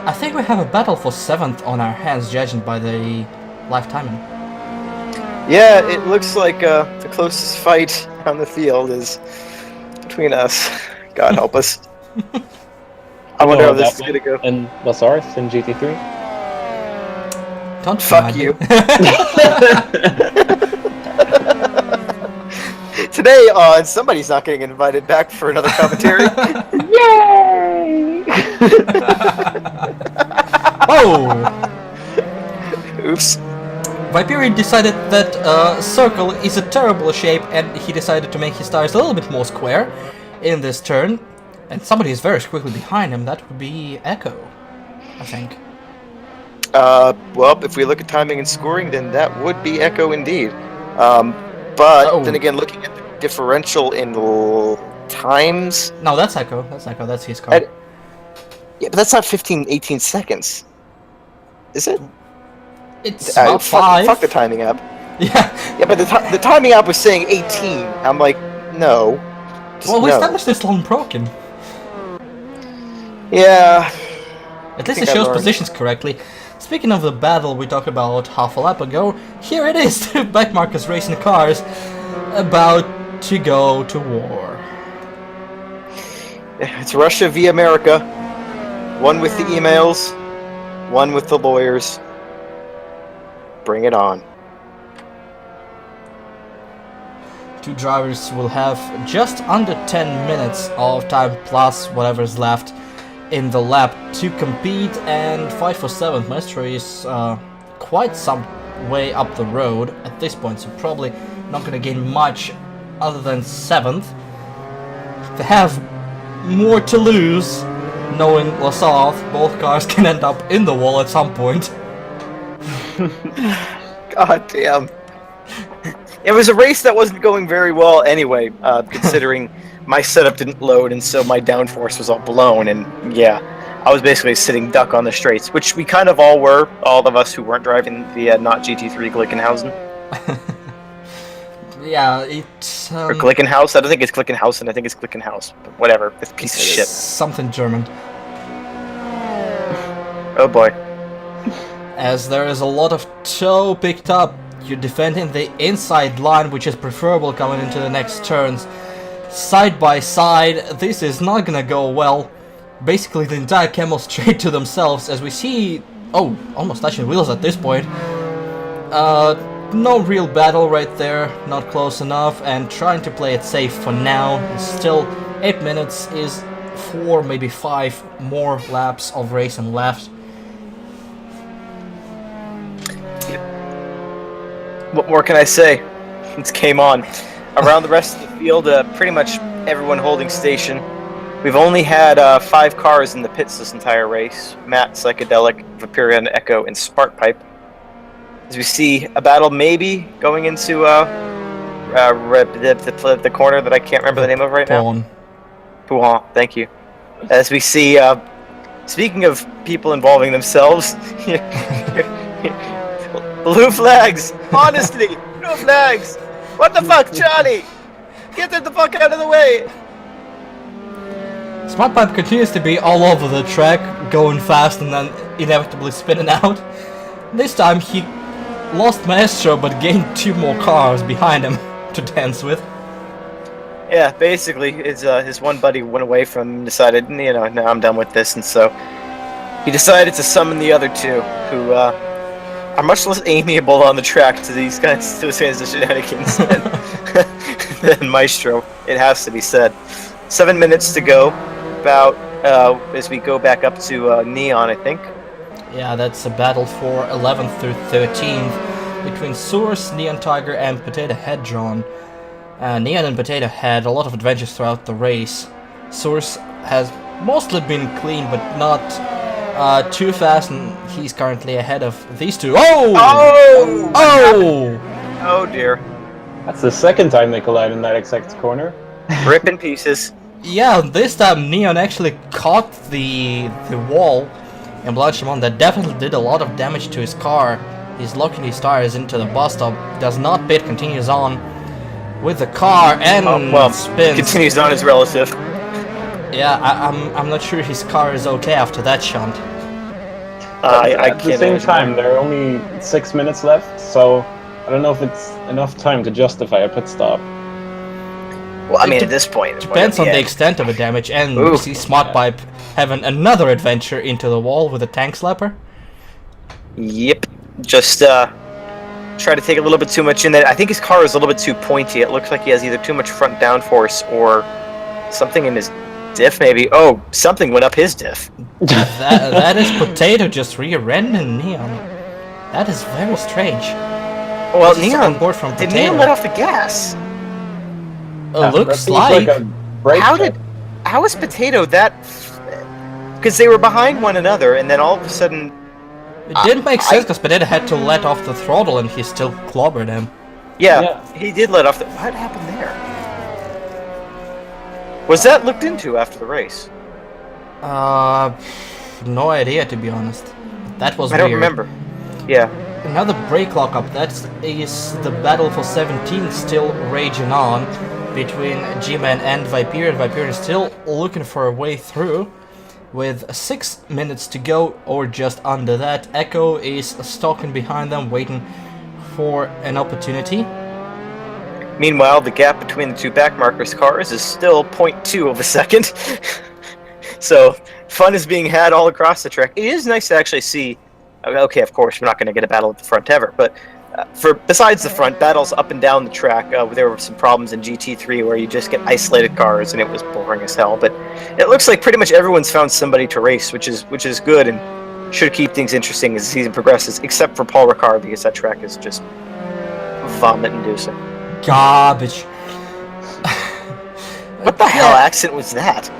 I think we have a battle for 7th on our hands, judging by the live timing. Yeah, it looks like the closest fight on the field is between us. God help us. I wonder how this is gonna go. And Basarth in GT3? Don't fuck you. Today on Somebody's Not Getting Invited Back for another commentary. Yay! Oh! Oops. Viperian decided that circle is a terrible shape, and he decided to make his tires a little bit more square in this turn. And somebody is very quickly behind him. That would be Echo, I think. Well, if we look at timing and scoring, then that would be Echo indeed. But then again, looking at the differential in times... No, that's Echo. That's his car. Yeah, but that's not 18 seconds. Is it? It's about 5. Fuck the timing app. Yeah. Yeah, but the timing app was saying 18. I'm like, no. Well, we established this long broken. Yeah. At least it shows positions correctly. Speaking of the battle we talked about half a lap ago, here it is, two backmarkers racing cars about to go to war. It's Russia v America. One with the emails, one with the lawyers. Bring it on. Two drivers will have just under 10 minutes of time plus whatever's left in the lap to compete and fight for 7th. Maestro is quite some way up the road at this point, so probably not gonna gain much other than 7th. They have more to lose, knowing Lassath. Both cars can end up in the wall at some point. God damn. It was a race that wasn't going very well anyway, considering my setup didn't load and so my downforce was all blown, and yeah, I was basically sitting duck on the straights, which we kind of all were, all of us who weren't driving the not GT3 Glickenhausen. Yeah, it's... or Glickenhaus? I don't think it's Glickenhausen, I think it's Glickenhaus, but whatever, it's a piece of shit. Something German. Oh boy. As there is a lot of toe picked up, you're defending the inside line, which is preferable coming into the next turns. Side by side, this is not gonna go well. Basically the entire camel straight to themselves, as we see... oh, almost touching wheels at this point. No real battle right there, not close enough, and trying to play it safe for now. Still, 8 minutes is 4, maybe 5 more laps of racing left. What more can I say? It's game on. Around the rest of the field, pretty much everyone holding station. We've only had 5 cars in the pits this entire race. Matt, Psychedelic, Vaporeon, Echo, and Sparkpipe. As we see a battle maybe going into the corner that I can't remember the name of right now. Pouhon, thank you. As we see, speaking of people involving themselves, blue flags! Honestly! Blue flags! What the fuck, Charlie? Get the fuck out of the way! Smartpipe continues to be all over the track, going fast and then inevitably spinning out. This time he lost Maestro but gained 2 more cars behind him to dance with. Yeah, basically, his one buddy went away from him and decided, you know, now I'm done with this, and so he decided to summon the other 2, who are much less amiable on the track to these kinds of shenanigans than Maestro, it has to be said. 7 minutes to go, about, as we go back up to Neon, I think. Yeah, that's a battle for 11th through 13th between Source, Neon Tiger, and Potato Head John. Neon and Potato had a lot of adventures throughout the race. Source has mostly been clean, but not too fast, and he's currently ahead of these 2. Oh! Oh! Oh! Oh dear. That's the second time they collide in that exact corner. Rip in pieces. Yeah, this time Neon actually caught the wall and Blanchimon that definitely did a lot of damage to his car. He's locking his tires into the bus stop, does not pit, continues on with the car and spins. Continues on as relative. Yeah, I'm not sure his car is okay after that shunt. At the same time, there are only 6 minutes left, so I don't know if it's enough time to justify a pit stop. Well, I mean, at this point... Depends on the extent of the damage, and we see Smartpipe having another adventure into the wall with a tank slapper. Yep. Just try to take a little bit too much in there. I think his car is a little bit too pointy. It looks like he has either too much front downforce or something in his diff, maybe. Oh, something went up his diff. that is Potato just rear-ending Neon. That is very strange. Well, This is Neon, on board from did Potato. Neon let off the gas? Looks That seems like... a brake check. How is Potato that... Because they were behind one another, and then all of a sudden... It didn't make sense because Potato had to let off the throttle and he still clobbered him. Yeah, he did let off the... What happened there? Was that looked into after the race? No idea, to be honest. That was I weird. don't remember. Yeah. Another brake lockup. That is the battle for 17 still raging on between G-Man and Viperion. Viperion is still looking for a way through with 6 minutes to go, or just under that. Echo is stalking behind them, waiting for an opportunity. Meanwhile, the gap between the 2 backmarkers cars is still 0.2 of a second. So, fun is being had all across the track. It is nice to actually see... Okay, of course, we're not going to get a battle at the front ever, but besides the front, battles up and down the track, there were some problems in GT3 where you just get isolated cars and it was boring as hell. But it looks like pretty much everyone's found somebody to race, which is good and should keep things interesting as the season progresses, except for Paul Ricard, because that track is just vomit-inducing. Garbage. What the hell accent was that?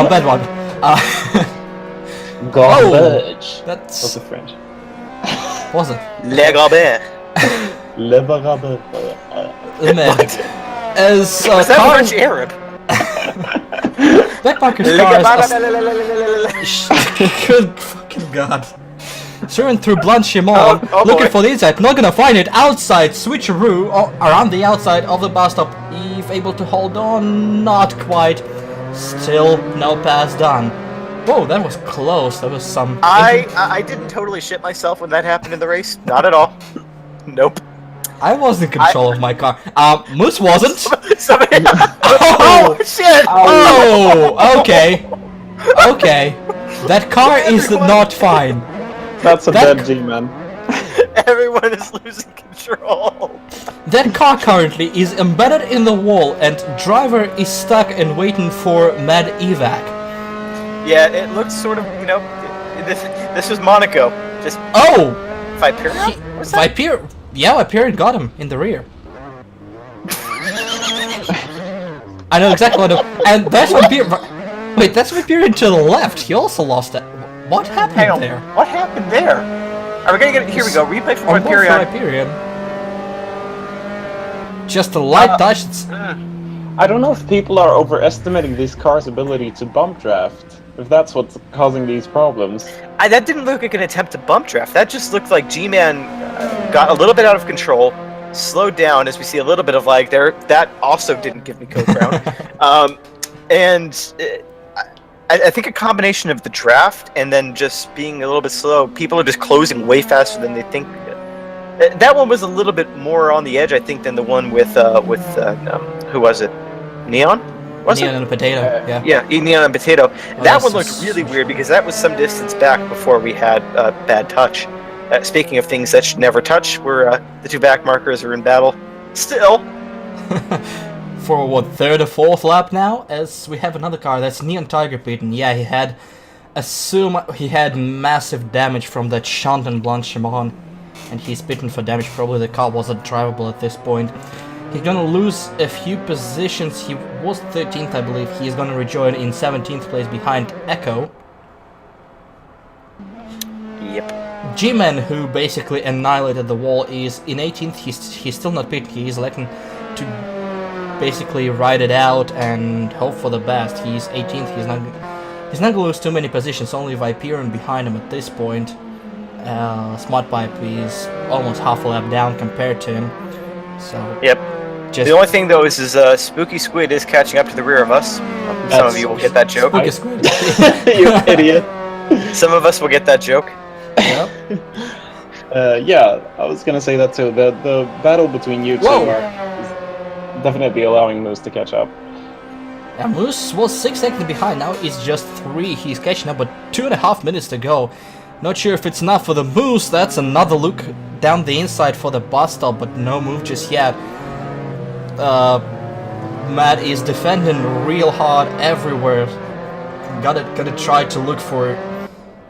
Bad one. Garbage. That's... What's the French? Was it? Le Gabin. Le Barabé. As Is that French Arab? Backmarker cars. Good fucking god. Soaring through Blanchimont, looking for the inside, not gonna find it. Outside, switcheroo around the outside of the bus stop. Eve able to hold on, not quite. Still no pass done. Whoa, that was close. That was some. I didn't totally shit myself when that happened in the race. Not at all. Nope. I was in control of my car. Moose wasn't. Somebody. Oh shit! Oh, okay. Okay. That car is not fine. That's a bad G-man. Everyone is losing control. That car currently is embedded in the wall and driver is stuck and waiting for med evac. Yeah, it looks sort of, this was Monaco. Just Viperion? What's that? Viperion got him in the rear. I know exactly what and that's Viperion. Wait, that's Viperion to the left. He also lost it. What happened there? What happened there? Are we gonna get? Here we go. Replay for Viperion. Just a light touch. I don't know if people are overestimating this car's ability to bump draft. If that's what's causing these problems. That didn't look like an attempt to bump draft. That just looked like G-Man got a little bit out of control, slowed down as we see a little bit of lag there. That also didn't give me code ground. I think a combination of the draft and then just being a little bit slow. People are just closing way faster than they think. That one was a little bit more on the edge, I think, than the one with who was it? Neon? Neon and Potato. Yeah, Neon and Potato. That one looked really weird because that was some distance back before we had bad touch. Speaking of things that should never touch, where the two back markers are in battle. Still. For what, third or fourth lap now? As we have another car, that's Neon Tiger beaten. Yeah, he had massive damage from that shunt and Blanchimont, and he's bitten for damage. Probably the car wasn't drivable at this point. He's gonna lose a few positions. He was 13th, I believe. He's gonna rejoin in 17th place behind Echo. Yep. G-Man, who basically annihilated the wall, is in 18th. He's still not beaten. He's electing to basically ride it out and hope for the best. He's 18th. He's not gonna lose too many positions. Only Viperion behind him at this point. Smart Pipe is almost half a lap down compared to him. So yep. The only thing though is Spooky Squid is catching up to the rear of us. Some of you will get that joke. Spooky Squid. You idiot. Some of us will get that joke. Yep. Yeah, I was gonna say that too. The battle between you two is definitely allowing Moose to catch up. Yeah, Moose was 6 seconds behind. Now it's just 3. He's catching up, but 2.5 minutes to go. Not sure if it's enough for the Moose. That's another look down the inside for the bus stop, but no move just yet. Matt is defending real hard everywhere. Gotta try to look for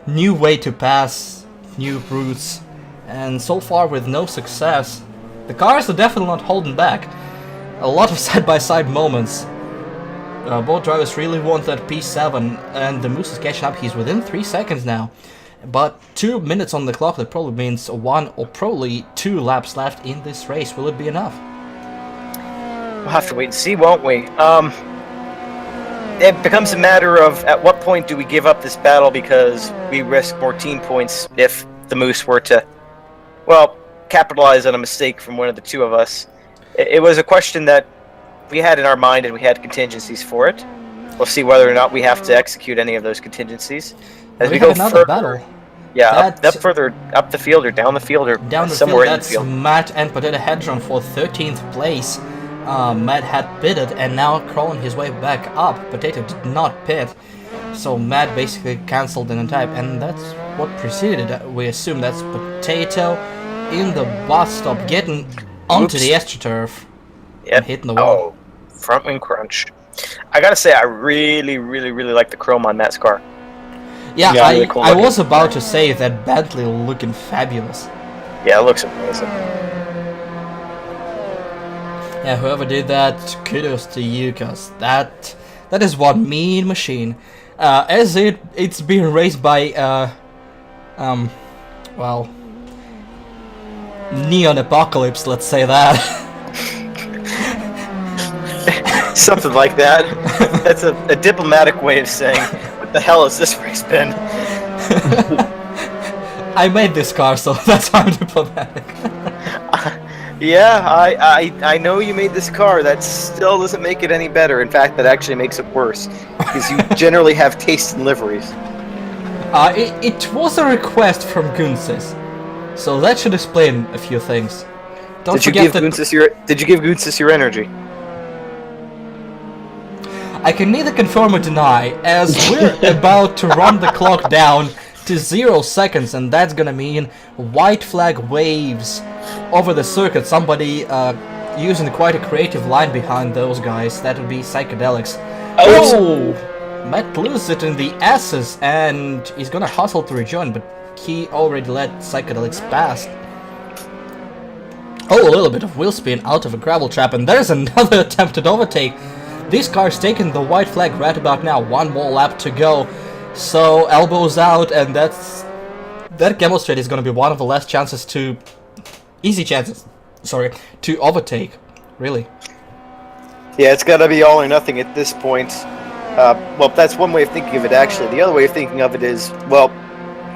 new way to pass, new routes, and so far with no success. The cars are definitely not holding back. A lot of side-by-side moments. Both drivers really want that P7, and the Moose is catching up. He's within 3 seconds now. But 2 minutes on the clock, that probably means 1 or probably 2 laps left in this race. Will it be enough? We'll have to wait and see, won't we? It becomes a matter of at what point do we give up this battle because we risk more team points if the Moose were to, well, capitalize on a mistake from one of the two of us. It was a question that we had in our mind and we had contingencies for it. We'll see whether or not we have to execute any of those contingencies. As we go further, battle. Yeah, up further up the field or down the field or down the somewhere field, in the field. That's Matt and Potato Hedron for 13th place. Matt had pitted and now crawling his way back up. Potato did not pit, so Matt basically cancelled an attack, and that's what preceded it. We assume that's Potato, in the bus stop, getting onto the AstroTurf. Yep. Hitting the wall. Oh, front wing crunch. I gotta say, I really like the chrome on Matt's car. Yeah, really cool I was about to say that Bentley looking fabulous. Yeah, it looks amazing. Yeah, whoever did that, kudos to you, cause that is one mean machine. As it's being raced by well, Neon Apocalypse, let's say that. Something like that. That's a diplomatic way of saying, what the hell has this race been? I made this car, so that's how I'm diplomatic. Yeah, I know you made this car. That still doesn't make it any better. In fact, that actually makes it worse. Because you generally have taste in liveries. It was a request from Gunsis, so that should explain a few things. Did you give Gunsis your energy? I can neither confirm or deny, as we're about to run the clock down to 0 seconds, and that's gonna mean white flag waves over the circuit. Somebody using quite a creative line behind those guys. That would be Psychedelics. Oh! Matt loses it in the S's, and he's gonna hustle to rejoin, but he already let Psychedelics past. Oh, a little bit of wheel spin out of a gravel trap, and there's another attempted overtake. This car's taking the white flag right about now. One more lap to go. So, elbows out, and that demonstrate is gonna be one of the last chances to... easy chances, to overtake, really. Yeah, it's gotta be all or nothing at this point. Well, that's one way of thinking of it, actually. The other way of thinking of it is, well,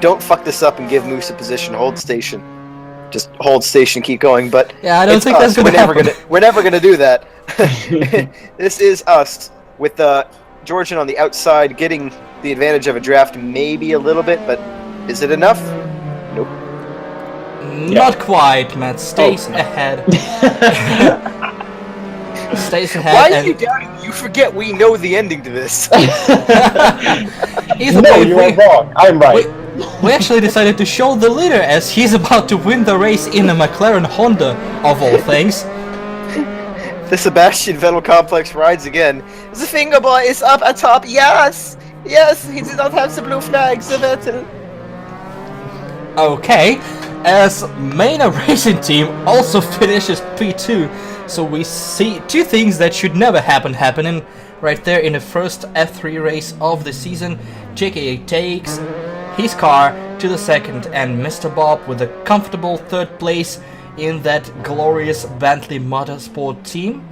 don't fuck this up and give Moose a position. Hold station. Just hold station, keep going, but... Yeah, I don't think that's gonna happen. We're never gonna do that. This is us, with Georgian on the outside, getting the advantage of a draft maybe a little bit, but is it enough? Nope. Not quite, Matt. Stays ahead. Stays ahead. Why are you doubting? You forget we know the ending to this. Either No, way, you are wrong. I'm right. we actually decided to show the leader as he's about to win the race in a McLaren Honda, of all things. The Sebastian Vettel complex rides again. The finger boy is up atop. Yes! Yes, he did not have the blue flag, the Vettel. Okay, as Maina Racing Team also finishes P2, so we see two things that should never happen happening right there in the first F3 race of the season. JKA takes his car to the second, and Mr. Bob with a comfortable third place in that glorious Bentley Motorsport team.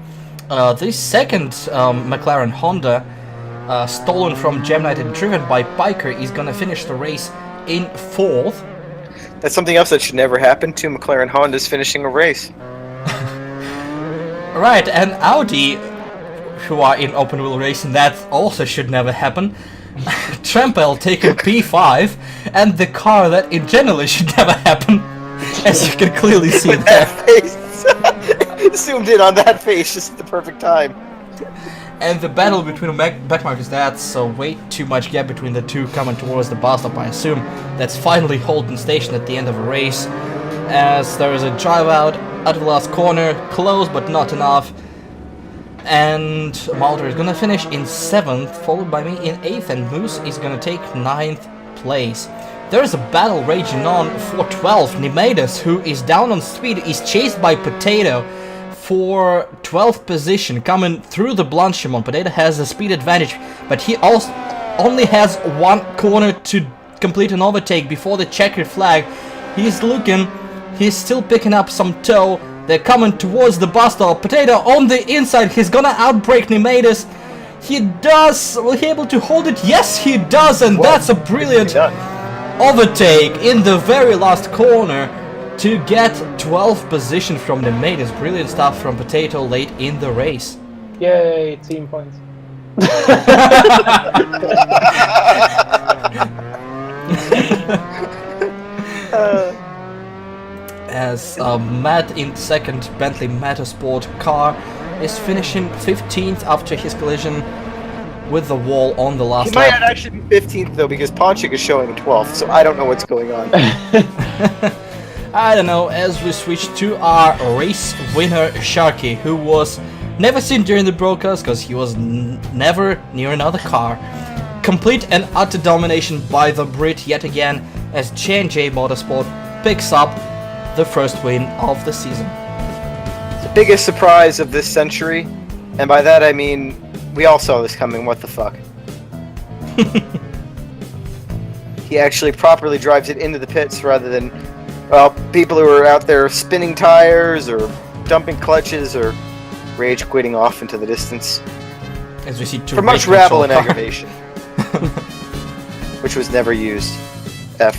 The second McLaren Honda, stolen from Gemini and driven by Piker, is gonna finish the race in fourth. That's something else that should never happen. Two McLaren Hondas finishing a race. Right, and Audi, who are in open wheel racing, that also should never happen. Trampel taking P5, and the car that in general should never happen, as you can clearly see there. That face. Zoomed in on that face just at the perfect time. And the battle between the backmarkers, that's way too much gap between the two coming towards the bus stop, I assume. That's finally Holden Station at the end of a race, as there is a drive out of the last corner, close but not enough. And Malter is gonna finish in 7th, followed by me in 8th, and Moose is gonna take 9th place. There is a battle raging on for 12th. Nimedas, who is down on speed, is chased by Potato for 12th position, coming through the Blanchimont. Potato has a speed advantage, but he also only has one corner to complete an overtake before the checkered flag. He's looking, he's still picking up some tow. They're coming towards the bus stop. Potato on the inside, he's gonna outbrake Nimedas. He does, will he able to hold it? Yes, he does, and that's a brilliant overtake in the very last corner to get 12th position from Nimedas. Brilliant stuff from Potato late in the race. Yay, team points. As Matt in second Bentley Motorsport car is finishing 15th after his collision with the wall on the last He might lap. actually be 15th though, because Ponchik is showing 12th, so I don't know what's going on. I don't know, as we switch to our race winner Sharky, who was never seen during the broadcast because he was never near another car. Complete and utter domination by the Brit yet again as J&J Motorsport picks up the first win of the season. The biggest surprise of this century, and by that I mean we all saw this coming, what the fuck. He actually properly drives it into the pits rather than, well, people who are out there spinning tires or dumping clutches or rage quitting off into the distance. As we see two for much rabble and aggravation. Which was never used. F.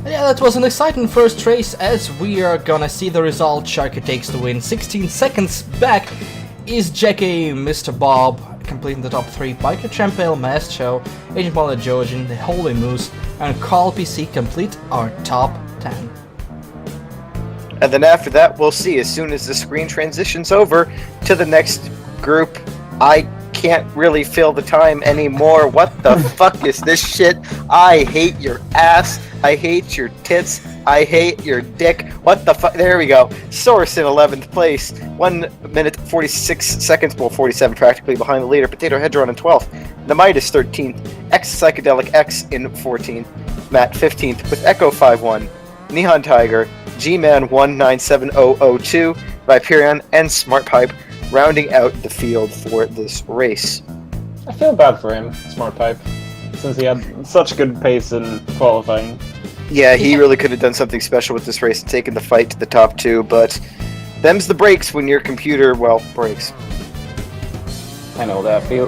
Yeah, that was an exciting first race as we are gonna see the result. Sharky takes the win. 16 seconds back is Jackie, Mr. Bob, completing the top 3. Biker Champel, Mathew, Agent Molly Georgian, the Holy Moose, and Carl PC complete our top 10. And then after that, we'll see as soon as the screen transitions over to the next group. I can't really fill the time anymore. What the fuck is this shit? I hate your ass. I hate your tits. I hate your dick. What the fuck? There we go. Source in 11th place. 1 minute 46 seconds. Well, 47 practically behind the leader. Potato Hedron in 12th. Namitis 13th. X Psychedelic X in 14th. Matt 15th with Echo 5-1. Neon Tiger. G-Man 197002. Viperion and Smart Pipe rounding out the field for this race. I feel bad for him, Smart Pipe, since he had such good pace in qualifying. Yeah, he really could have done something special with this race and taken the fight to the top 2, but them's the breaks when your computer, well, breaks. I know that feel.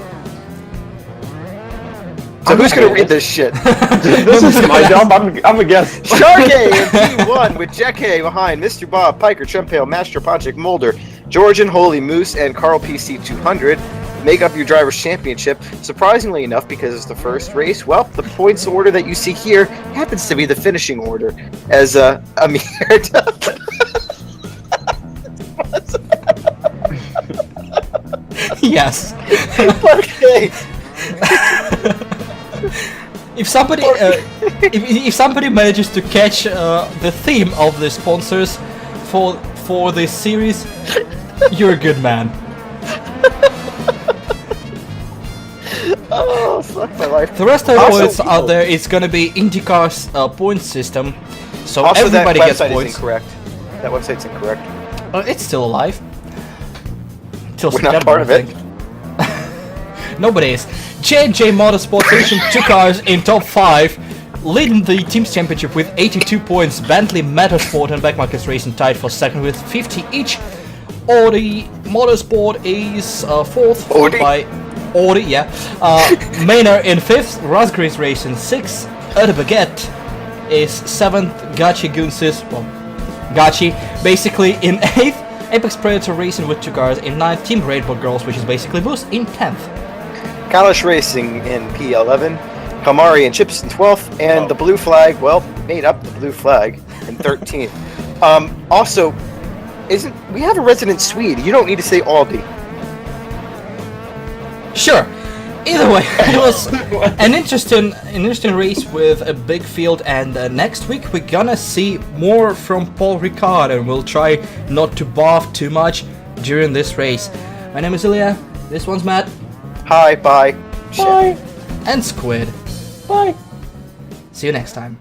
So who's gonna read this shit? This is my job, I'm a guest. Sharky in P1 with Jackie behind Mr. Bob, Piker, Chumpale, Master Project, Mulder, Georgian, Holy Moose, and Carl PC 200 make up your driver's championship. Surprisingly enough, because it's the first race, well, the points order that you see here happens to be the finishing order, as Amir does. Yes. Okay. If somebody if somebody manages to catch the theme of the sponsors for this series, you're a good man. Oh, fuck my life. The rest of the Also, points out there is gonna be IndyCar's point system, so Also, everybody that gets website points. is incorrect. That website's incorrect. It's still alive. Till We're not September, part of I it. think. Nobody is. J&J Motorsport Station 2 cars in top 5, leading the team's championship with 82 points. Bentley Motorsport and Backmarkers Racing tied for second with 50 each. Audi Motorsport is fourth, followed by Audi, yeah. Maynard in 5th, Raspberries Racing 6th, Eau Baguette is 7th, Gachi Gunsis, well, Gachi basically in 8th, Apex Predator Racing with 2 cars in 9th, Team Rainbow Girls, which is basically Boost, in 10th. Kalish Racing in P11, Kamari and Chips in 12th, and the Blue Flag, well, made up the Blue Flag in 13th. Also, we have a resident Swede. You don't need to say Aldi. Sure. Either way, it was an interesting race with a big field, and next week we're gonna see more from Paul Ricard, and we'll try not to barf too much during this race. My name is Ilya. This one's Matt. Hi, bye. Bye. And Squid. Bye. See you next time.